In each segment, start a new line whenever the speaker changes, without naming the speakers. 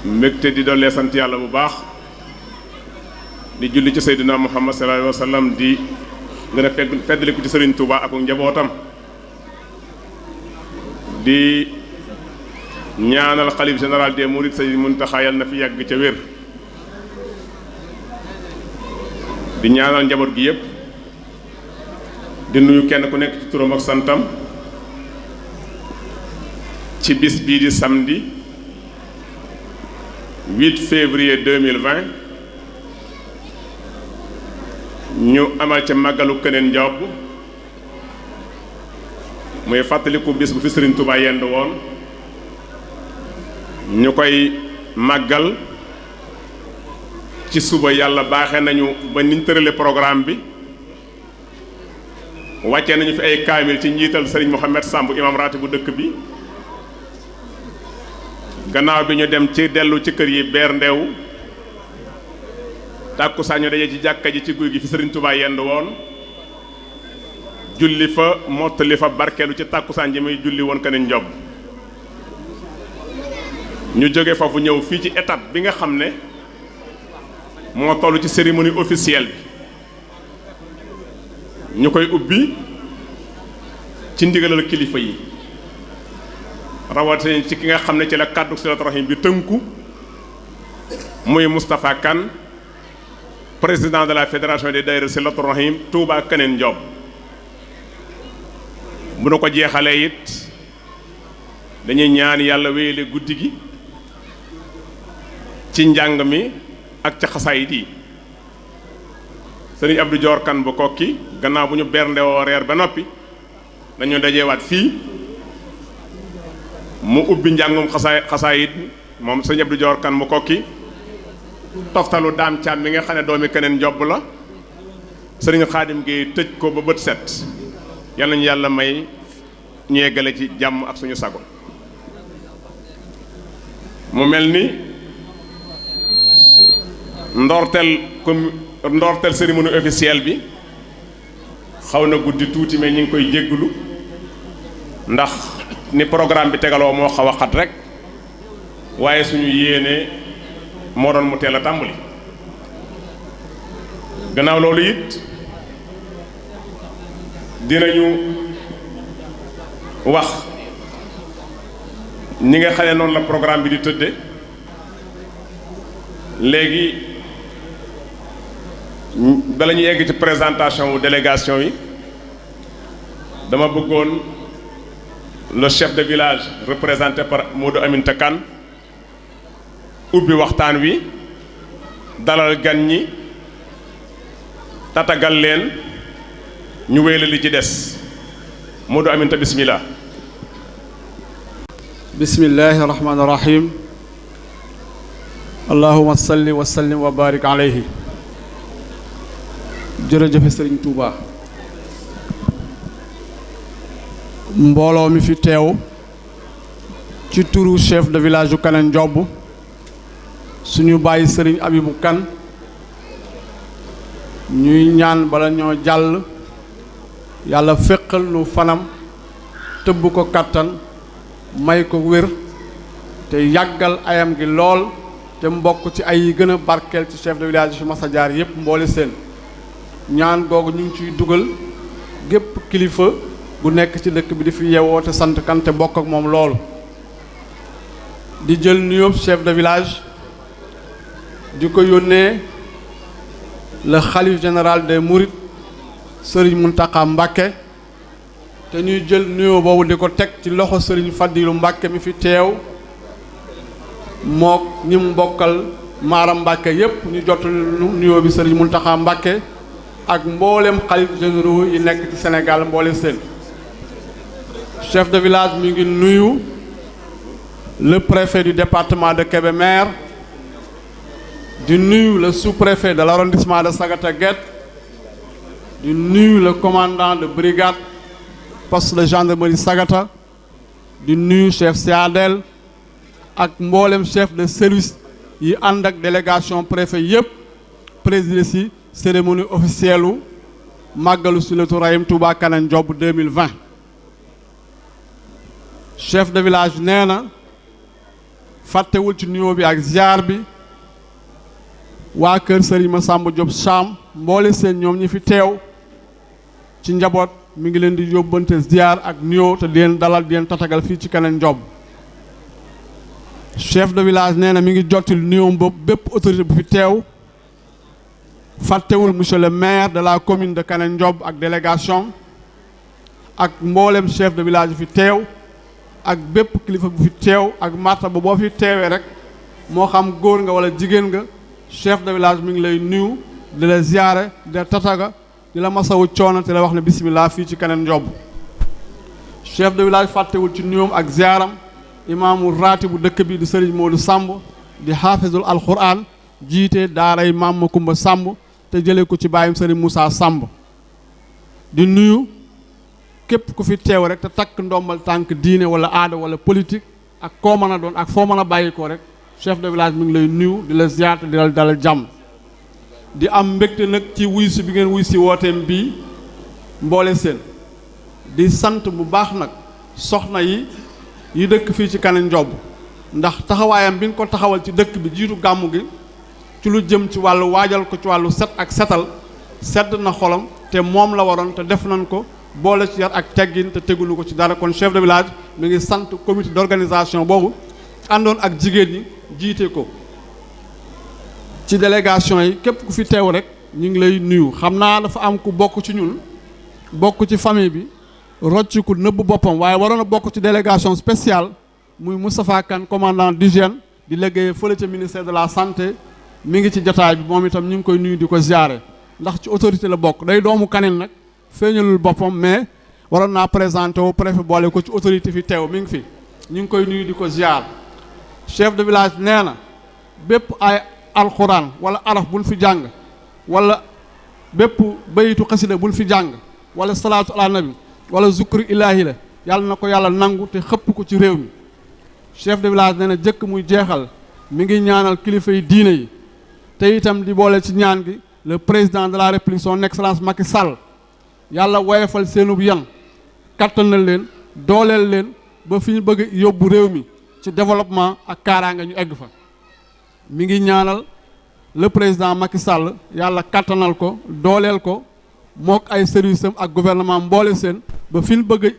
mbégte di dollee sant yàlla bu baax di julli ci Seydina Muhammad sallallahu alayhi wa sallam di gën a feddaliku ci Sëriñ Tuuba ak njabootam di ñaanal xalif général des mourides Sëriñ Muntaxa yàlla na fi yàgg ca wér di ñaanal njaboot gi yépp di nuyu kenn ku nekk ci turam ak santam ci bis bii di samedi 8 février 2020 ñu amal ca màggalu Keneen Njob muy fàttaliku bis bu fi Sëriñ Tuubaa yend woon ñu koy màggal ci suba yàlla baaxe nañu ba niñ tërale programme bi wàccee nañu fi ay kaamil ci njiital Sëriñ Mohamed Samb imam raati bu dëkk bi gannaaw bi ñu dem ci dellu ci kër yi beer ndew tàkkusaan ñu daje ci jàkka ji ci guy gi fi Sëriñ Tuubaa yend woon julli fa mottali fa barkeelu ci tàkkusaan ji muy julli woon Keneen Njob ñu jóge foofu ñëw fii ci étape bi nga xam ne moo toll ci cérémonie officielle bi ñu koy ubbi ci ndigalal kilifa yi rawatina ci ki nga xam ne ci la kàddu Silatu Rahim bi tënku muy Moustapha Kane président de la fédération des daïra Silatu Rahim Touba Keneen Njob bu nu ko jeexalee it dañuy ñaan yàlla wéyale guddi gi ci njàng mi ak ca xasaayit yi sëriñ Abdou Dior Kane bu kokki gannaaw bu ñu berndewoo reer ba noppi dañu dajewaat fii mu ubbi njàngum xasaayit moom sëriñ Abdou Dior Kane bu kokki toftalu daam caam mi nga xam ne doomi Keneen Njob la sëriñ Xaadim Géey tëj ko ba bët set yal nañu yàlla may ñu yeggale ci jàmm ak suñu sago mu mel ni ndorteel cérémonie officielle bi xaw na guddi tuuti mais ñu ngi koy jéggulu ndax ni programme bi tegaloo moo xaw a xat rek waaye suñu yéene moo doon mu teel a tàmbali gannaaw loolu it dinañu wax ñi nga xam ne noonu la programme bi di tëdde léegi bala ñu yegg ci présentation wu délégation yi dama bëggoon le chef de village représenté par Modou Aminta Kane ubbi waxtaan wi dalal gan ñi tatagal leen ñu wéyale li ci des Modou Aminta bismillah.
bismillahi rahmaani rahim allahumma salli wa sallim wa barik alayhi. jërëjëfe Sëriñ Tuuba mbooloo mi fi teew ci turu chef de village yu Keneen Njob suñu bàyyi Sëriñ Abibu Kan ñuy ñaan bala ñoo jàll yàlla féqal nu fanam tëbb ko kàttan may ko wér te yàggal ayam gi lool te mbokk ci ay yi gën a barkeel ci chef de village yi fi mas a jaar yépp mboole seen ñaan googu ñu ngi ciy dugal gépp kilifa bu nekk ci dëkk bi di fi yewoo te sant kan te bokk ak moom loolu di jël nuyoo chef de village di ko yónnee le khalife général des mourides Sëriñ Muntaxa Mbàkke te ñuy jël nuyoo boobu di ko teg ci loxo Sëriñ Fadilu Mbàkke mi fi teew mook ñi mu bokkal Maaram Mbàkke yépp ñu jot nuyoo bi Sëriñ Muntaxa Mbàkke ak mboolem xalif généraux yi nekk ci Sénégal mboole seen chef de village mi ngi nuyu le préfet du département de Kébémer di nuyu le sous-préfet de l'arrondissement de Sagata Guet di nuyu le commandant de brigade poste de gendarmerie Sagata di nuyu chef CADL ak mboolem chef de service yi ànd ak délégation préfet yépp présidé ci cérémonie officielle u màggalu Silatu Rahim Touba Keneen Njob 2020 chef de village nee na fàttewul ci nuyoo bi ak ziar bi waa kër Serigne Massamba Diop Sam mboole seen ñoom ñi fi teew ci njaboot mi ngi leen di yóbbante ziar ak nuyoo te di leen dalal di leen tatagal fii ci Kaneen Ndiob chef de village nee na mi ngi jottali nuyoo boobu bépp autorité bu fi teew fàttewul monsieur le maire de la commune de Kaneen Ndiob ak délégation ak mboolem chef de village bu fi teew ak bépp kilifa bu fi teew ak martaba boo fi teewee rek moo xam góor nga wala jigéen nga chef de village mi ngi lay nuyu di la ziyaare di la tataga di la masawu coono te la wax ne bismillah fii ci Kaneen Ndiob chef de village fàttewul ci nuyoom ak ziyaaram imaamu raati bu dëkk bi di Serigne Modou Samb di xaafizul alquran jiite daaray Maam Makumba Samb te jëlee ko ci bàyyim Serigne Moussa Samb di nuyu képp ku fi teew rek te takk ndombal tànk diine wala aada wala politique ak koo mën a doon ak foo mën a bàyyi ko rek chef de village mi ngi lay nuyu di la ziyaar te di la dalal jàmm di am mbégte nag ci wuy si bi ngeen wuy si wooteem bii mboole seen di sant bu baax nag soxna yi dëkk fii ci Kaneen Ndiob ndax taxawaayam bi nga ko taxawal ci dëkk bi jiitu gàmmu gi ci lu jëm ci wàllu waajal ko ci wàllu set ak setal sedd na xolam te moom la waroon te def nañ ko boole ci yar ak teggin te tegulu ko ci dara kon chef de village mi ngi sant comité d'organisation boobu àndoon ak jigéen ñi jiite ko ci délégation yi képp ku fi teew rek ñu ngi lay nuyu xam naa dafa am ku bokk ci ñun bokk ci famille bi rocc ku nëbb boppam waaye waroon a bokk ci délégation spéciale muy Moustapha Kane commandant d'hygiène di liggéey fële ca ministère de la santé mi ngi ci jotaay bi moom itam ñu ngi koy nuyu di ko ziare ndax ci autorité la bokk day doomu Kaneen nag feeñalul boppam mais waroon naa présenté wu préfet boole ko ci autorité fi teew mi ngi fi ñu ngi koy nuyu di ko ziar chef de village nee na bépp ay alxuraan wala araf bul fi jàng wala bépp bayitu xasida bul fi jàng wala salaatu ala nabi wala zukru ilaahi la yàlla na ko yàlla nangu te xëpp ko ci réew mi chef de village nee na jëkk muy jeexal mi ngi ñaanal kilifa yi diine yi te itam di boole ci ñaan gi le président de la république son excellence Macky Sall yàlla woyefal seenub yan kattanal leen dooleel leen ba fi ñu bëgg yóbbu réew mi ci développement ak kaaraanga ñu egg fa mi ngi ñaanal le président Macky Sall yàlla kattanal ko dooleel ko mook ay service am ak gouvernement mboole seen ba fi ñu bëgg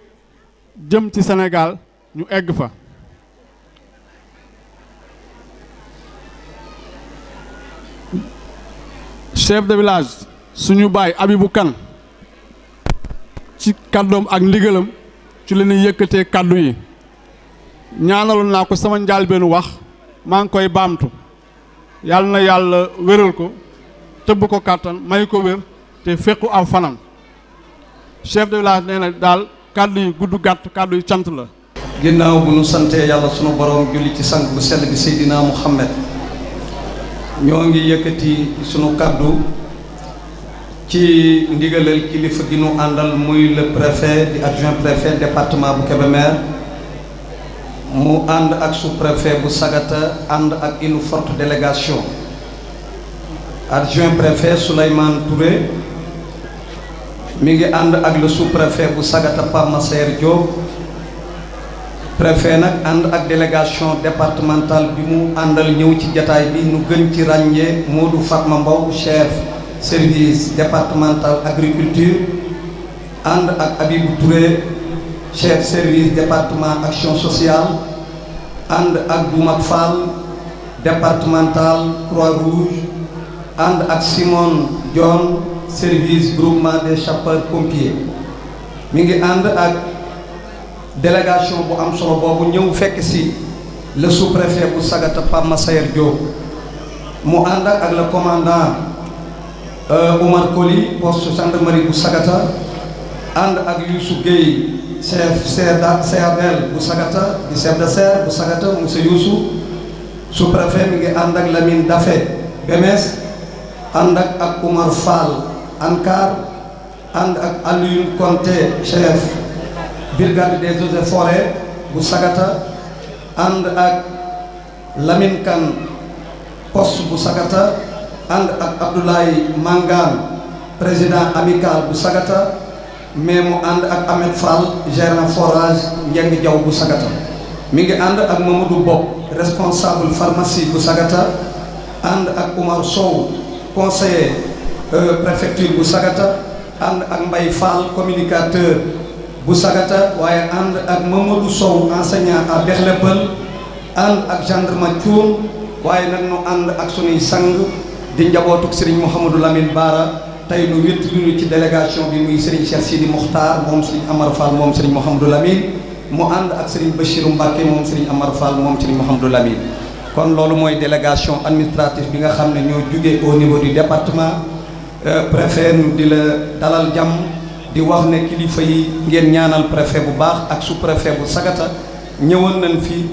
jëm ci Sénégal ñu egg fa chef de village suñu baay Abibou Kane ci kàddoom ak ndigalam ci la ñuy yëkkatee kàddu yi ñaanaloon naa ko sama njaalbeenu wax maa ngi koy baamtu yàlla na yàlla wéral ko tëbb ko kàttan may ko wér te fekku aw fanam chef de village nee na daal kàddu yi gudd gàtt kàddu yi cant la.
ginnaaw bu nu santee yàlla sunu borom julli ci sang bu sell bi Seydina Muhammad ñoo ngi yëkkati sunu kàddu ci ndigalal kilifa gi nu àndal muy le préfet di adjoint préfet département bu Kébémer mu ànd ak sous-préfet bu Sagata ànd ak une forte délégation adjoint préfet Souleymane Touré mi ngi ànd ak le sous-préfet bu Sagata Pape Massaer Diop préfet nag ànd ak délégation départementale bi mu àndal ñëw ci jataay bi nu gën ci ràññee Modou Fatma Mbow chef service départemental agriculture ànd ak Abibou Touré chef service département action sociale ànd ak Doumat Fall départemental Croix-Rouge ànd ak Simone Dione service groupement des sapeurs pompiers mi ngi ànd ak délégation bu am solo boobu ñëw fekk si le sous-préfet bu Sagata Pape Massaer Diop mu ànd ak le commandant Oumar Koli poste gendarmerie bu Sagata ànd ak Youssou Gueye chef CRDL bu Sagata di chef de serre bu Sagata monsieur Youssou sous-préfet mi ngi ànd ak Lamine Daffé BMS ànd ak Oumar Fall ANCAR ànd ak Alioune Conté chef brigade des eaux et forêts bu Sagata ànd ak Lamine Kane poste bu Sagata ànd ak Abdoulaye Mangane président amical bu Sagata mais mu ànd ak Ahmed Fall gérant forage Njeng Jaw bu Sagata mi ngi ànd ak Mamadou Bopp responsable pharmacie bu Sagata ànd ak Oumar Sow conseiller préfecture bu Sagata ànd ak Mbaye Fall communicateur bu Sagata waaye ànd ak Mamadou Sow enseignant à Bexlepel ànd ak gendarme Thioune waaye nag nu ànd ak sunuy sang di njabootuk Serigne Mouhamadou Lamine Bara tey nu wétt lu ñu ci délégation bi muy Serigne Cheikh Sidi Mokhtar moom Serigne Amar Fall moom Serigne Mouhamadou Lamine mu ànd ak Serigne Bachirou Mbacké moom Serigne Amar Fall moom Serigne Mouhamadou Lamine kon loolu mooy délégation administrative bi nga xam ne ñoo jugee au niveau du département préfet nu di la dalal jàmm di wax ne kilifa yi ngeen ñaanal préfet bu baax ak sous-préfet bu Sagata ñëwoon nañ fi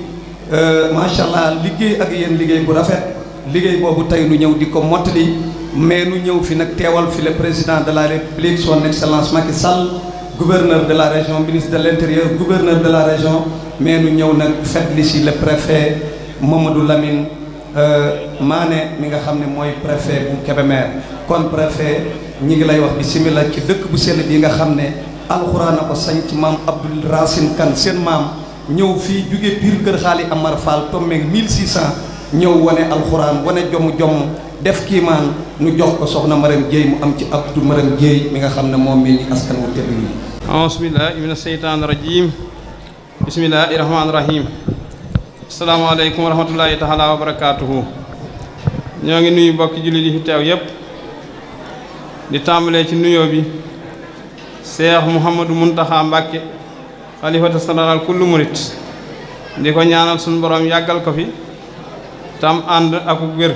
macha allah liggéey ak yéen liggéey bu rafet liggéey boobu tey nu ñëw di ko mottali mais nu ñëw fi nag teewal fi le président de la république son excellence Macky Sall gouverneur de la région ministre de l'intérieur gouverneur de la région mais nu ñëw nag fetli si le préfet Mamadou Lamine Mané mi nga xam ne mooy préfet bu Kébémer kon préfet ñi ngi lay wax bismillah ci dëkk bu sell bi nga xam ne alxuraan a ko sañ ci maam Abdoul Racine Kane seen maam ñëw fii jóge biir kër Xaali Amar Fall tombeeg 1600 ñëw wane alxuraan wane jomm def kiimaan nu jox ko soxna Maram Jéey mu am ci Abdou Maram Jéey mi nga xam ne moom mel ni askan wu tedd yi
auzu billaahi mina seytaani rajiim bismillaahi rahmaani rahiim asalaamaaleykum wa rahmatullaahi taala wa barakaatuhu ñoo ngi nuyu bokki jullit yi fi teew yépp di tàmbalee ci nuyoo bi Cheikh Mouhamadou Mountakha Mbacké xalifatu général kullu murit di ko ñaanal suñu borom yàggal ko fi tam ànd ak wér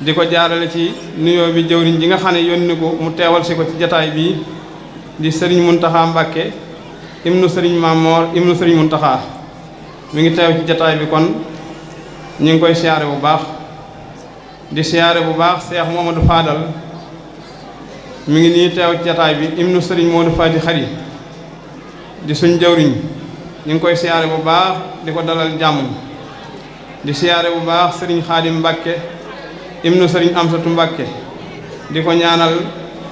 di ko jaarale ci nuyoo bi jëwriñ ji nga xam ne yónni ko mu teewal si ko ci jataay bii di sëriñ Mountakha Mbacké ibnu sëriñ Mamor ibnu sëriñ Mountakha mi ngi teew ci jataay bi kon ñu ngi koy siyaare bu baax di siyaare bu baax Cheikh Mamadou Fadal mi ngi nii teew ci jataay bi ibnu sëriñ Modou Fadi Xari di suñ jëwriñ ñu ngi koy siyaare bu baax di ko dalal jàmm di siyaare bu baax sëriñ Xaadim Mbacké ibnu sëriñ Amsatu Mbacké di ko ñaanal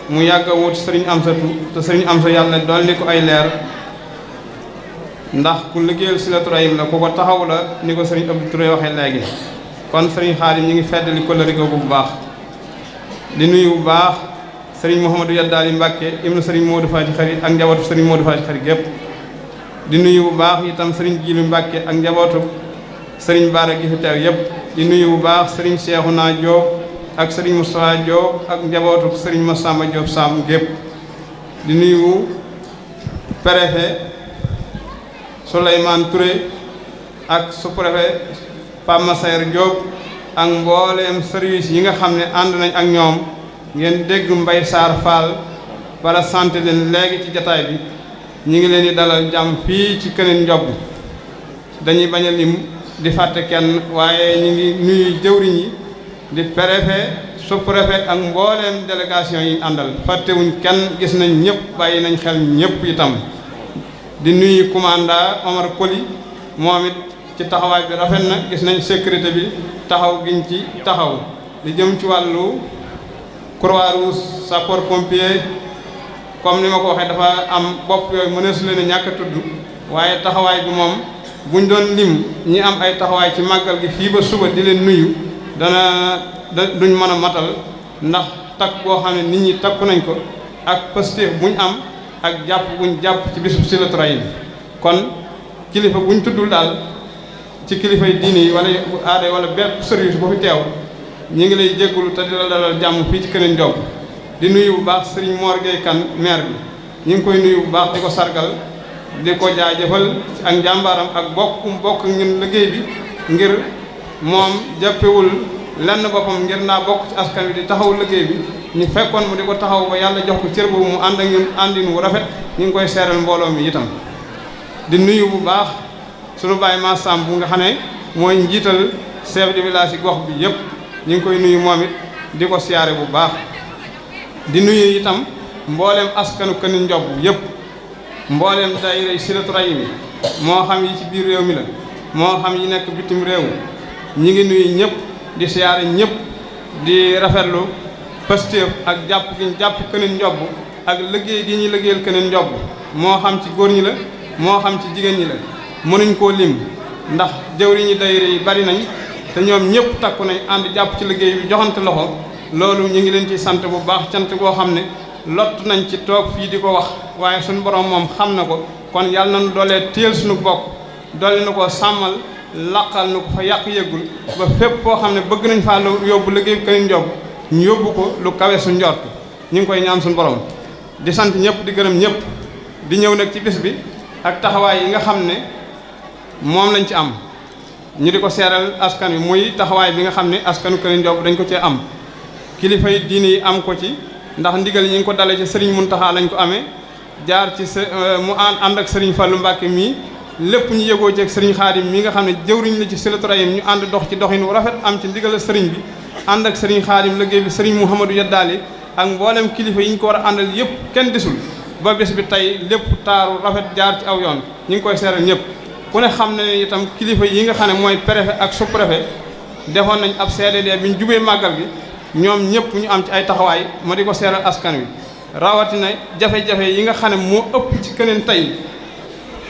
mu yàgg a wut sëriñ Amsatu te sëriñ Amsatu yàlla dolli ko ay leer ndax ku liggéeyal Silatu Rahim la ku ko taxaw la ni ko sëriñ Abdou Touré waxee léegi kon sëriñ Xaadim ñu ngi feddali kóllëre googu bu baax di nuyu bu baax sëriñ Mouhamadou Yaddaali Mbacké ibnu sëriñ Modou Fati Xari ak njabootu sëriñ Modou Fati Xari gépp di nuyu bu baax itam sëriñ Jiilu Mbacké ak njabootu sëriñ Baara gi fi teew yépp di nuyu bu baax sëriñ Cheikhouna Diop ak sëriñ Moustapha Diop ak njabootu sëriñ Massamba Diop Sam gépp di nuyu préfet Souleymane Touré ak sous-préfet Pape Massayer Diop ak mbooleem service yi nga xam ne ànd nañ ak ñoom ngeen dégg Mbaye Sarr Fall para santé leen léegi ci jataay bi ñu ngi leen di dalal jàmm fii ci Keneen Njobb dañuy bañ a lim di fàtte kenn waaye ñu ngi nuyu jëwriñ yi di préfet sous-préfet ak mbooleem délégation yi àndal fàttewuñ kenn gis nañ ñëpp bàyyi nañ xel ñëpp itam di nuyu commandant Omar Koli moom it ci taxawaay bi rafet na gis nañ sécurité bi taxaw giñ ci taxaw di jëm ci wàllu Croix-Rouge sapeur pompier comme ni ma ko waxee dafa am bopp yooyu mëneesu leen a ñàkk a tudd waaye taxawaay bi moom buñ doon lim ñi am ay taxawaay ci màggal gi fii ba suba di leen nuyu duñ mën a matal ndax takk boo xam ne nit ñi takku nañ ko ak positif buñ am ak jàpp buñ jàpp ci bisub Silatu Rahim kon kilifa buñ tuddul daal ci kilifa yi diini yi wala bu aada wala bépp service bu fi teew ñu ngi lay jéggulu te di la dalal jàmm fii ci Keneen Njobb di nuyu bu baax Serigne Mor Gueye Kane maire bi ñu ngi koy nuyu bu baax di ko sargal di ko jaajëfal ak njàmbaaram ak bokk ñun liggéey bi ngir moom jàppewul lenn boppam ngir naa bokk ci askan wi di taxaw liggéey bi ñu fekkoon mu di ko taxaw ba yàlla jox ko cër boobu mu ànd ak ñun àndin wu rafet ñu ngi koy seeral mbooloo mi itam di nuyu bu baax sunu baay ma Samb bu nga xam ne mooy njiital chef de village yi gox bi yëpp ñu ngi koy nuyu moom it di ko siyaare bu baax di nuyu itam mbooleem askanu Keneen Njobb yëpp mbooleem daayira Silatu Rahim yi moo xam yi ci biir réew mi la moo xam yi nekk bitim réew ñi ngi nuyu ñëpp di siyaare ñëpp di rafetlu Pastef ak jàpp gi ñu jàpp Keneen Njobb ak liggéey gi ñuy liggéeyal Keneen Njobb moo xam ci góor ñi la moo xam ci jigéen ñi la mënuñ koo lim ndax jëwriñi daayira yi bari nañ te ñoom ñëpp takku nañ ànd jàpp ci liggéey bi joxante loxo loolu ñu ngi leen ci sant bu baax cant goo xam ne lott nañ ci toog fii di ko wax waaye suñu borom moom xam na ko kon yàlla nañu doolee téel suñu bokk dolli na ko sàmmal laqal na ko fa yàq yëggul ba fépp foo xam ne bëgg nañ faa yóbbu liggéey Kër Ndiop ñu yóbbu ko lu kawe suñ njort ñu ngi koy ñaan suñu borom di sant ñëpp di gërëm ñëpp di ñëw nag ci bis bi ak taxawaay yi nga xam ne moom lañ ci am ñu di ko seeral askan wi muy taxawaay bi nga xam ne askanu Kër Ndiop dañ ko cee am kilifa yi diine yi am ko ci ndax ndigal ñi ngi ko dale ci Serigne Mountakha lañ ko amee jaar ci mu ànd ak Serigne Fallou Mbacke mii lépp ñu yëgoo ci ak Serigne Khadim mi nga xam ne jëwriñ la ci Silatu Rahim ñu ànd dox ci doxin wu rafet am ci ndigal Serigne bi ànd ak Serigne Khadim liggéey bi Serigne Mouhamadou Yaddaali ak mboolem kilifa yi ñu ko war a àndal yëpp kenn desul ba bés bi tey lépp taaru rafet jaar ci aw yoon ñu ngi koy seeral ñëpp ku ne xam ne itam kilifa yi nga xam ne mooy préfet ak sous-préfet defoon nañ ab CDD bi ñu jubee màggal gi ñoom ñëpp ñu am ci ay taxawaay ma di ko seeral askan wi rawatina jafe-jafe yi nga xam ne moo ëpp ci keneen tey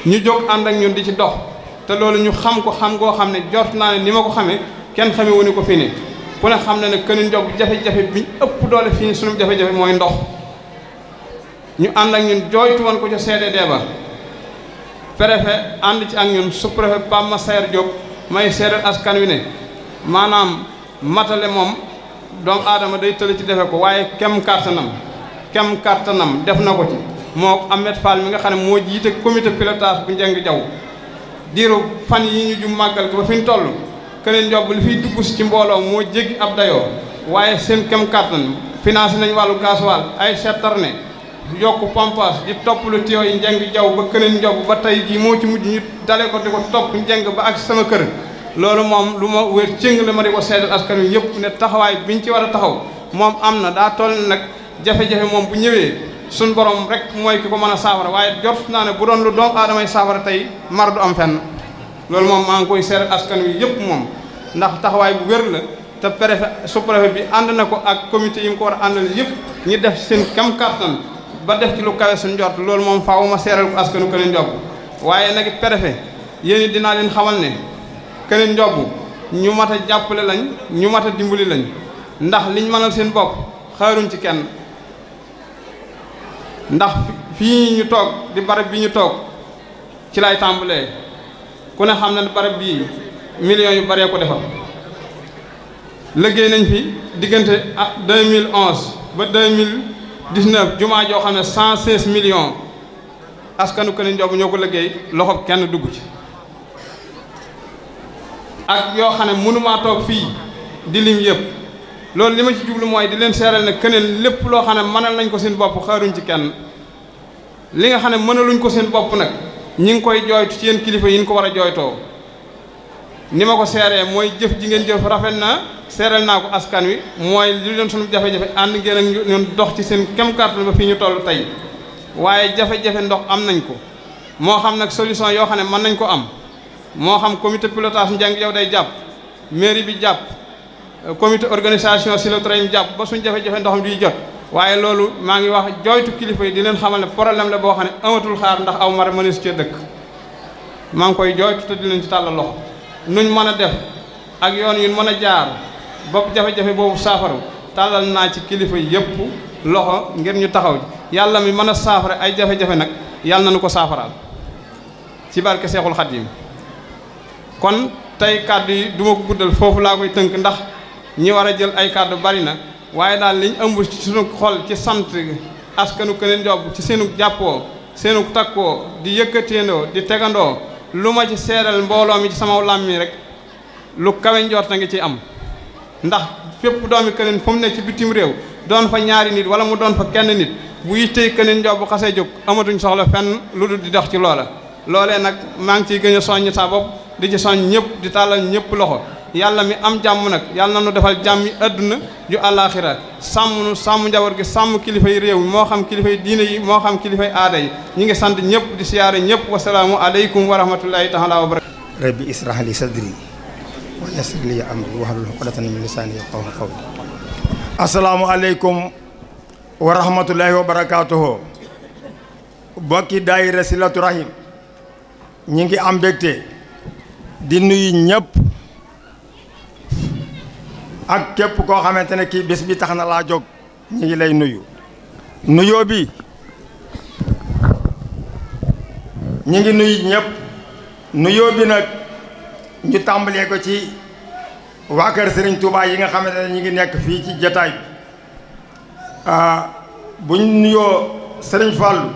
ñu jóg ànd ak ñun di ci dox te loolu ñu xam ko xam goo xam ne jort naa ne ni ma ko xamee kenn xamee wu ni ko fii ne ku ne xam ne ne Kër Ndiop jafe-jafe bi ëpp doole fii sunu jafe-jafe mooy ndox ñu ànd ak ñun jooytu woon ko ca CDD ba préfet ànd ci ak ñun sous-préfet Pape Massaer Diop may seeral askan wi ne maanaam matale moom doomu aadama day tële ci defe ko waaye kem kartanam def na ko ci moo Ahmed Fall mi nga xam ne moo jiite comité pilotage bu njëng jaw diiru fan yi ñu ju màggal ko ba fi ñu toll Kër Ndiop li fiy dugg ci mbooloo moo jéggi ab dayoo waaye seen kem kartan financé nañ wàllu gasoil ay citerne yokk pompage di topp lu tuyau yi njëng jaw ba Kër Ndiop ba tey jii moo ci mujj ñu dale ko di ko topp njëng ba ak sama kër loolu moom lu ma wér cëng la ma di ko seedal askan wi yëpp ne taxawaay biñ ci war a taxaw moom am na daa toll nag jafe-jafe moom bu ñëwee suñ borom rek mooy ki ko mën a saafara waaye jot naa ne bu doon lu doomu aadamay saafara tey mar du am fenn loolu moom maa ngi koy seedal askan wi yëpp moom ndax taxawaay bu wér la te préfet sous-préfet bi ànd na ko ak comité yi mu ko war a àndal yëpp ñi def seen kam kàttan ba def ci lu kawe suñ jot loolu moom faaw ma seeral ko askanu Kër Ndiop waaye nag préfet yéen dinaa leen xamal ne Kër Ndiop ñu mat a jàppale lañ ñu mat a dimbali lañ ndax liñ mënal seen bopp xaaruñ ci kenn ndax fii ñu toog di barab bi ñu toog ci lay tàmbalee ku ne xam na ne barab bii millions yu baree ko defar liggéey nañ fi diggante 2011 ba 2019 jumaa joo xam ne 116 millions askanu Kër Ndiop ñoo ko liggéey loxob kenn dugg ci ak yoo xam ne mënumaa toog fii di lim yëpp loolu li ma ci jublu mooy di leen seeral ne keneen lépp loo xam ne mënal nañ ko seen bopp xaaruñ ci kenn li nga xam ne mënaluñ ko seen bopp nag ñi ngi koy jooytu ci yéen kilifa yi ñu ko war a jooytoo ni ma ko seeree mooy jëf ji ngeen jëf rafet na seeral naa ko askan wi mooy li doon suñu jafe-jafe ànd ngeen ak ñun dox ci seen kem kàttan ba fii ñu toll tey waaye jafe-jafe ndox am nañ ko moo xam nag solution yoo xam ne mën nañ ko am moo xam comité pilotage njàng yow day jàpp mairie bi jàpp comité organisation Silatu Rahim jàpp ba suñ jafe-jafe ndoxam di jot waaye loolu maa ngi wax jooytu kilifa yi di leen xamal ne problème la boo xam ne amatul xaar ndax aw mar mënees cee dëkk maa ngi koy jooytu te di leen ci tàllal loxo nuñ mën a def ak yoon yu mën a jaar bopp jafe-jafe boobu saafaru tàllal naa ci kilifa yi yëpp loxo ngir ñu taxaw yàlla mi mën a saafara ay jafe-jafe nag yàlla na nu ko saafaraal ci barke Seexul Xadiim kon tey kàddu yi du ma ko guddal foofu laa koy tënk ndax ñi war a jël ay kàddu bari na waaye daal liñ ëmb ci sunu xol ci sant askanu Kër Ndiop ci seenu jàppoo seenu takkoo di yëkkateendoo di tegandoo lu ma ci seeral mbooloo mi ci sama làmmi rek lu kawe njort ngi ci am ndax fépp doomi Kër fu mu ne ci bitim réew doon fa ñaari nit wala mu doon fa kenn nit bu yittee Kër Ndiop bu xasee jóg amatuñ soxla fenn lu dul di dox ci loola loolee nag maa ngi ciy gën a soññ sa bopp di ci soññ ñëpp di tàllal ñëpp loxo yàlla mi am jàmm nag yàlla na nu defal jàmmi adduna ju àllaaxira sàmm nu sàmm njaboot gi sàmm kilifa yi réew mi moo xam kilifa yi diine yi moo xam kilifa yi aada yi ñi ngi sant ñëpp di siyaare ñëpp wasalaamu aleykum wa rahmatullahi taala wa barakatu
rabbi israh li sadri wa yassir li amri wahlul uqdatan min lisani yafqahu qawli asalaamu aleykum wa rahmatullahi wa barakatuhu bokki daayira Silatu Rahim ñi ngi am mbégte di nuyu ñëpp ak képp koo xamante ne kii bés bi tax na laa jóg ñi ngi lay nuyu. nuyoo bi ñi ngi nuyu ñëpp nuyoo bi nag ñu tàmbalee ko ci waa kër Serigne Touba yi nga xamante ne ñi ngi nekk fii ci jataay bi buñ nuyoo Serigne Fallou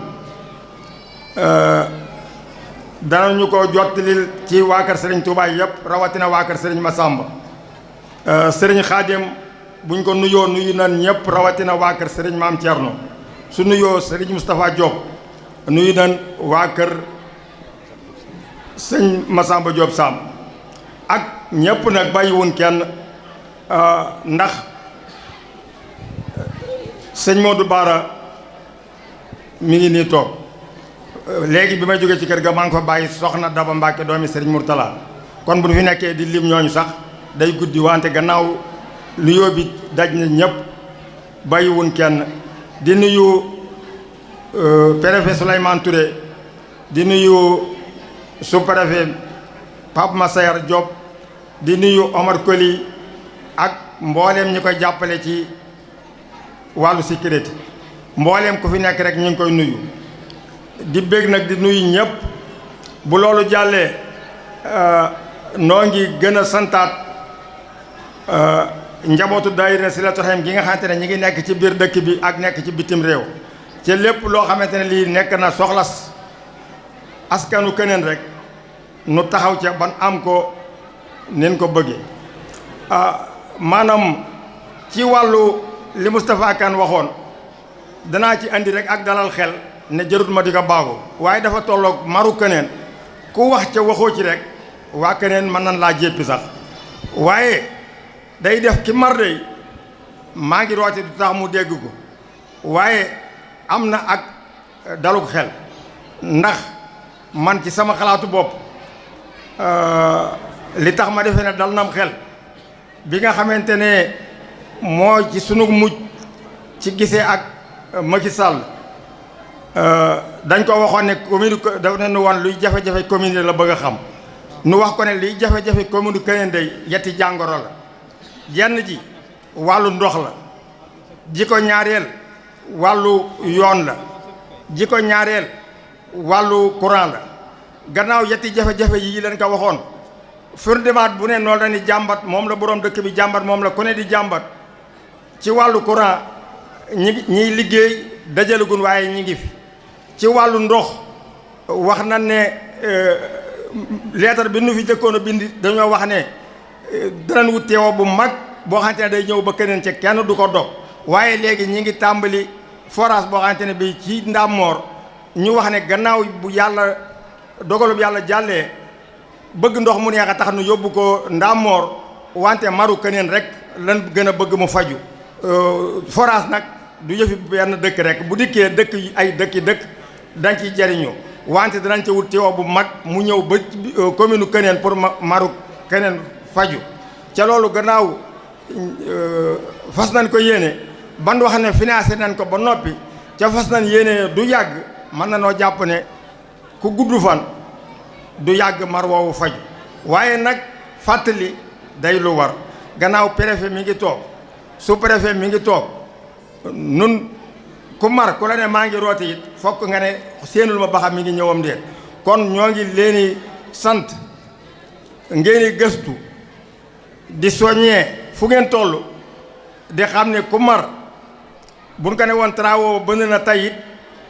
danañu ko jottalil ci waa kër Serigne Touba yëpp rawatina waa kër Serigne Massamba Serigne Khadim buñ ko nuyoo nuyu nan ñëpp rawatina waa kër Serigne Maam Thierno su nuyoo Serigne Moustapha Diop nuyu nan waa kër sëñ Massamba Diop Sam ak ñëpp nag bàyyiwun kenn ndax sëñ Modou Bara mi ngi nii toog léegi bi may jógee ci kër ga maa ngi fa bàyyi soxna Daba Mbacke doomi Serigne Mourtala kon bu ñu fi nekkee di lim ñooñu sax day guddi wante gannaaw nuyoo bi daj na ñëpp bàyyiwun kenn di nuyu préfet Souleymane Touré di nuyu sous-préfet Pape Massayar Diop di nuyu Omar Koli ak mbooleem ñi koy jàppale ci wàllu sécurité mbooleem ku fi nekk rek ñu ngi koy nuyu di bég nag di nuyu ñëpp bu loolu jàllee noo ngi gën a santaat njabootu daayira Silatoul Rahim gi nga xamante ne ñi ngi nekk ci biir dëkk bi ak nekk ci bitim réew ci lépp loo xamante ne lii nekk na soxlas askanu keneen rek nu taxaw ca ban am ko nin ko bëggee maanaam ci wàllu li Moustapha Kane waxoon danaa ci andi rek ak dalal xel ne jërut ma di ko baagu waaye dafa tolloog maru keneen ku wax ca waxoo ci rek waa keneen mën nan laa jéppi sax waaye day def ki mar dey maa ngi rooti du tax mu dégg ko waaye am na ak dalug xel ndax man ci sama xalaatu bopp li tax ma defee ne dal nam xel bi nga xamante ne moo ci sunu mujj ci gisee ak Macky Sall dañ ko waxoon ne commune daf ne nu woon luy jafe-jafe commune la bëgg a xam nu wax ko ne liy jafe-jafe commune Keneen day yetti jàngoro la jenn ji wàllu ndox la ji ko ñaareel wàllu yoon la ji ko ñaareel wàllu courant la gannaaw yetti jafe-jafe yi leen ko waxoon firndemaat bu ne noonu la ni jàmbat moom la borom dëkk bi jàmbat moom la ku ne di jàmbat ci wàllu courant ñiy liggéey dajalagun waaye ñi ngi fi ci wàllu ndox wax na ne leetar bi nu fi jëkkoon a bind dañoo wax ne danañ wut teewoo bu mag boo xamante ne day ñëw ba keneen ci kenn du ko dog waaye léegi ñi ngi tàmbali forage boo xamante ne bi ci Ndammoor ñu wax ne gannaaw bu yàlla dogalub yàlla jàllee bëgg ndox mu neex a tax nu yóbbu ko Ndammoor wante maru keneen rek lan gën a bëgg mu faju forage nag du yëfi benn dëkk rek bu dikkee dëkk yi ay dëkk dañ ciy jariñoo wante danañ ca wut teewoo bu mag mu ñëw ba commune keneen pour maru keneen faju ca loolu gannaaw fas nañ ko yéene ban wax ne financé nañ ko ba noppi ca fas nañ yéene du yàgg mën na noo jàpp ne ku gudd fan du yàgg mar woowu faju waaye nag fàttali day lu war gannaaw préfet mi ngi toog sous préfet mi ngi toog nun ku mar ku la ne maa ngi rooti it fokk nga ne séenul ma baxam mi ngi ñëwam déet kon ñoo ngi leeni sant ngeeni gëstu di soññee fu ngeen toll di xam ne ku mar buñ ko ne woon travaux bënd na tey it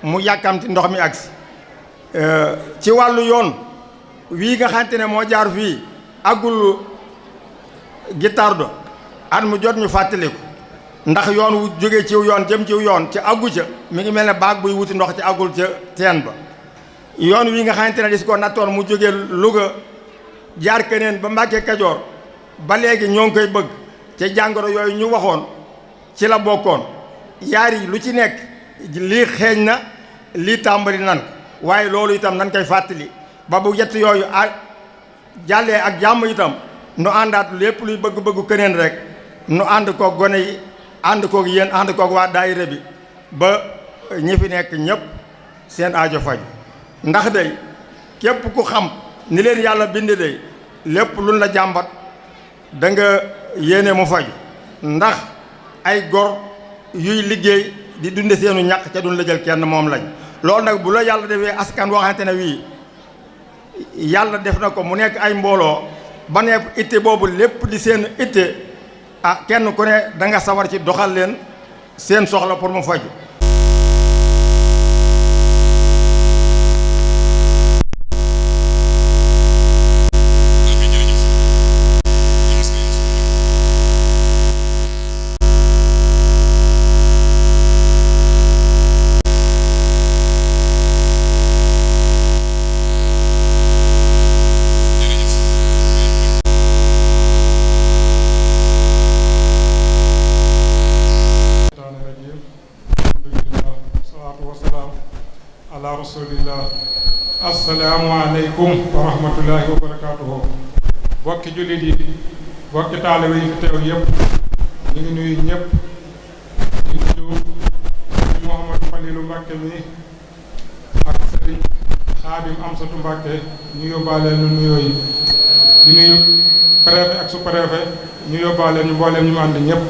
mu yàkkamti ndox mi agsi ci wàllu yoon wii nga xamante ne moo jaar fii àggul Guittardo at mu jot ñu fàttaliku ndax yoon wu jógee ciw yoon jëm ciw yoon ci àggu ca mi ngi mel ne baag buy wuti ndox ci àggul ca teen ba yoon wi nga xamante ne dis ko nattoon mu jógee Louga jaar keneen ba Mbàkke Kajoor ba léegi ñoo ngi koy bëgg ca jàngoro yooyu ñu waxoon ci la bokkoon yaar yi lu ci nekk lii xeeñ na lii tàmbali nan waaye loolu itam nan koy fàttali ba bu yett yooyu jàllee ak jàmm itam nu àndaat lépp luy bëgg-bëggu keneen rek nu ànd koog gone yi ànd koog yéen ànd koog waa daayira bi ba ñi fi nekk ñëpp seen aajo faju ndax day képp ku xam ni leen yàlla bind de lépp luñ la jàmbat da nga yéene mu faju ndax ay gor yuy liggéey di dunde seenu ñàkk ca duñ la jël kenn moom lañ loolu nag bu la yàlla defee askan waxante ne wii yàlla def na ko mu nekk ay mbooloo ba nekk itte boobu lépp di seen itte kenn ku ne da nga sawar ci doxal leen seen soxla pour mu faju
asalaamaaleykum wa rahmatullahi wa barakaatuhu bokki jullit yi bokki taalibe yi fi teew yëpp ñu ngi nuyu ñëpp di nuyu Mouhamadou Falilou Mbàkke mi ak sëriñ Xaadim Amsatu Mbàkke ñu yóbbaaleen ñu nuyoo yi di nuyu préfet ak sous-préfet ñu yóbbaaleen ñu mbooleem ñu ànd ñëpp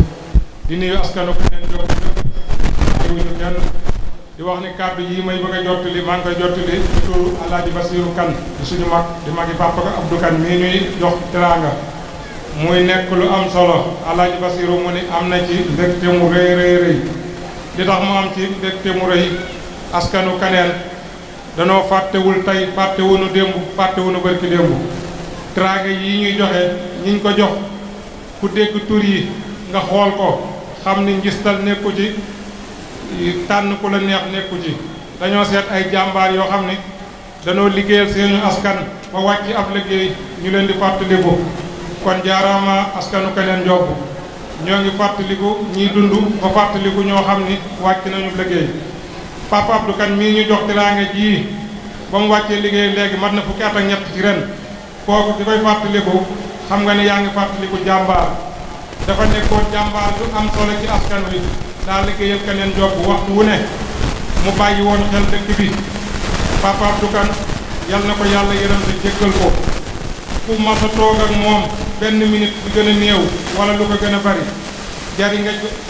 di nuyu askanu ko neen jokk ñëpp ayuñu kenn di wax ni kàddu yi may bëgg a jottali maa ngi koy jottali ci turu Alaaji Basiiru Kan di suñu mag di magi papa ko Abdou Kan mii ñuy jox teraanga muy nekk lu am solo Alaaji Basiiru mu ni am na ci mbégte mu rëy rëy rëy li tax mu am ci mbégte mu rëy askanu Kaneen danoo fàttewul tey fàttewunu démb fàttewunu barki démb teraanga yi ñuy joxe ñiñ ko jox ku dégg tur yi nga xool ko xam ni ngistal nekku ci tànn ku la neex nekku ci dañoo seet ay jàmbaar yoo xam ne dañoo liggéeyal seenu askan ba wàcc ab liggéey ñu leen di fàttaliku kon jaaraama askanu Kaneen Njobb ñoo ngi fàttaliku ñiy dund ba fàttaliku ñoo xam ni wàcc nañu liggéey Papa Abdou Kan mii ñu jox teraanga ji ba mu wàccee liggéey léegi mat na fukki at ak ñett ci ren kooku di koy fàttaliku xam nga ne yaa ngi fàttaliku jàmbaar dafa nekkoon jàmbaar lu am solo ci askan wi daa liggéeyal Kaneen Njobb waxtu wu ne mu bàyyi woon xel dëkk bi Papa Abdou Kan yal na ko yàlla yërëm te jéggal ko ku mas a toog ak moom benn minute bi gën a néew wala lu ko gën a bari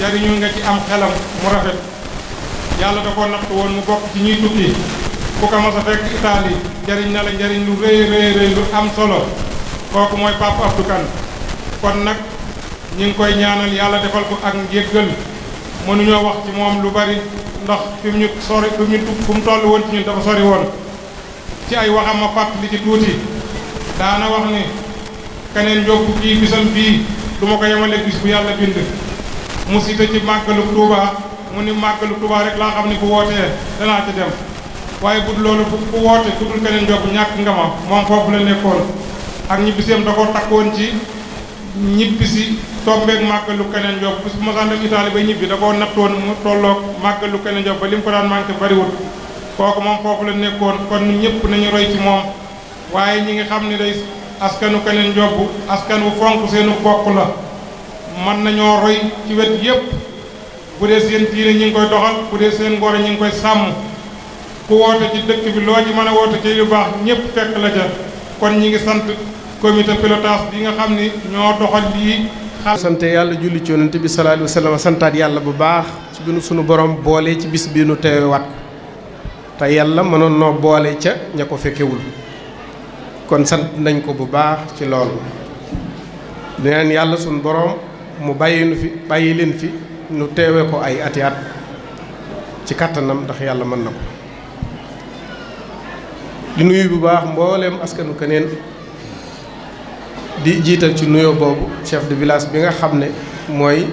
jariñu nga ci am xelam mu rafet yàlla da ko natt woon mu bokk ci ñuy tukki ku ko mas a fekk Italie jariñ na la njariñ lu rëy rëy rëy lu am solo kooku mooy Papa Abdou Kan kon nag ñi ngi koy ñaanal yàlla defal ko ak njéggal mënuñoo wax ci moom lu bari ndax fi mu ñu sori fu mu toll woon ci ñun dafa sori woon ci ay waxam ma fàttali ci tuuti daana wax ni Kaneen Njobb bii bisam bii du ma ko yemale bis bu yàlla bind mu cité ci màggalu Touba mu ni màggalu Touba rek laa xam ni bu wootee danaa ci dem waaye bu loolu bu woote ku dul Kaneen Njobb ñàkk nga ma moom foofu la nekkoon ak ñibbiseem da ko takkoon ci ñibbisi tombeeg màggalu Kaneen Njobb bis bu ma saan dem Italie ba ñibbi da koo nattoon mu tolloog màggalu Kaneen Njobb ba li mu ko daan manqué bariwul kooku moom foofu la nekkoon kon ñëpp nañu roy ci moom waaye ñi ngi xam ni day askanu Kaneen Njobb askan wu fonk seenu bokk la mën nañoo roy ci wet yépp bu dee seen diine ñi ngi koy doxal bu dee seen ngor ñi ngi koy sàmm ku woote ci dëkk bi loo ci mën a woote ci yu baax ñëpp fekk la ca kon ñi ngi sant comité pilotage bi nga xam ni ñoo doxal lii
sant yàlla julli ci yonent bi sallallahu alayhi wa sallam santaat yàlla bu baax ci bi nu sunu borom boole ci bis bi nu teewaat te yàlla mënoon noo boole ca ña ko fekkewul kon sant nañ ko bu baax ci loolu dineen yàlla sunu borom mu bàyyi leen fi nu teewe ko ay ati at ci kattanam ndax yàlla mën na ko di nuyu bu baax mbooleem askanu Kaneen di jiital ci nuyoo boobu chef de village bi nga xam ne mooy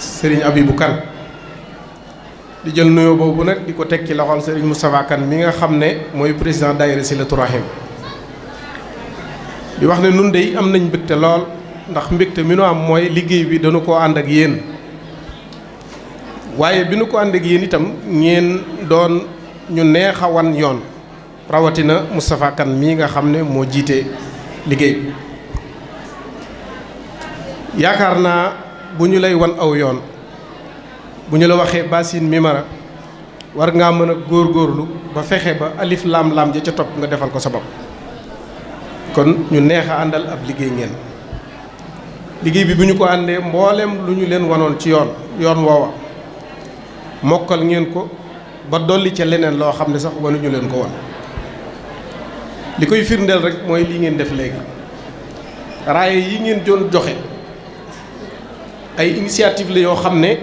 Serigne Abibou Kan di jël nuyoo boobu nag di ko teg ci loxol Serigne Moustapha Kan mi nga xam ne mooy président daayira Silatu Rahim di wax ne nun dey am nañ mbégte lool ndax mbégte mi nu am mooy liggéey bi dañu koo ànd ak yéen waaye bi nu ko ànd ak yéen itam ngeen doon ñu neex a wan yoon rawatina Moustapha Kan mii nga xam ne moo jiite liggéey bi yaakaar naa bu ñu lay wan aw yoon bu ñu la waxee basin mimara war ngaa mën a góorgóorlu ba fexe ba alif laam-laam ja ca topp nga defal ko sa bopp kon ñu neex a àndal ab liggéey ngeen. liggéey bi bu ñu ko àndee mboolem lu ñu leen wanoon ci yoon woowa mokkal ngeen ko ba dolli ca leneen loo xam ne sax wanuñu leen ko wan. li koy firndeel rek mooy lii ngeen def léegi raaye yi ngeen doon joxe ay initiative la yoo xam ne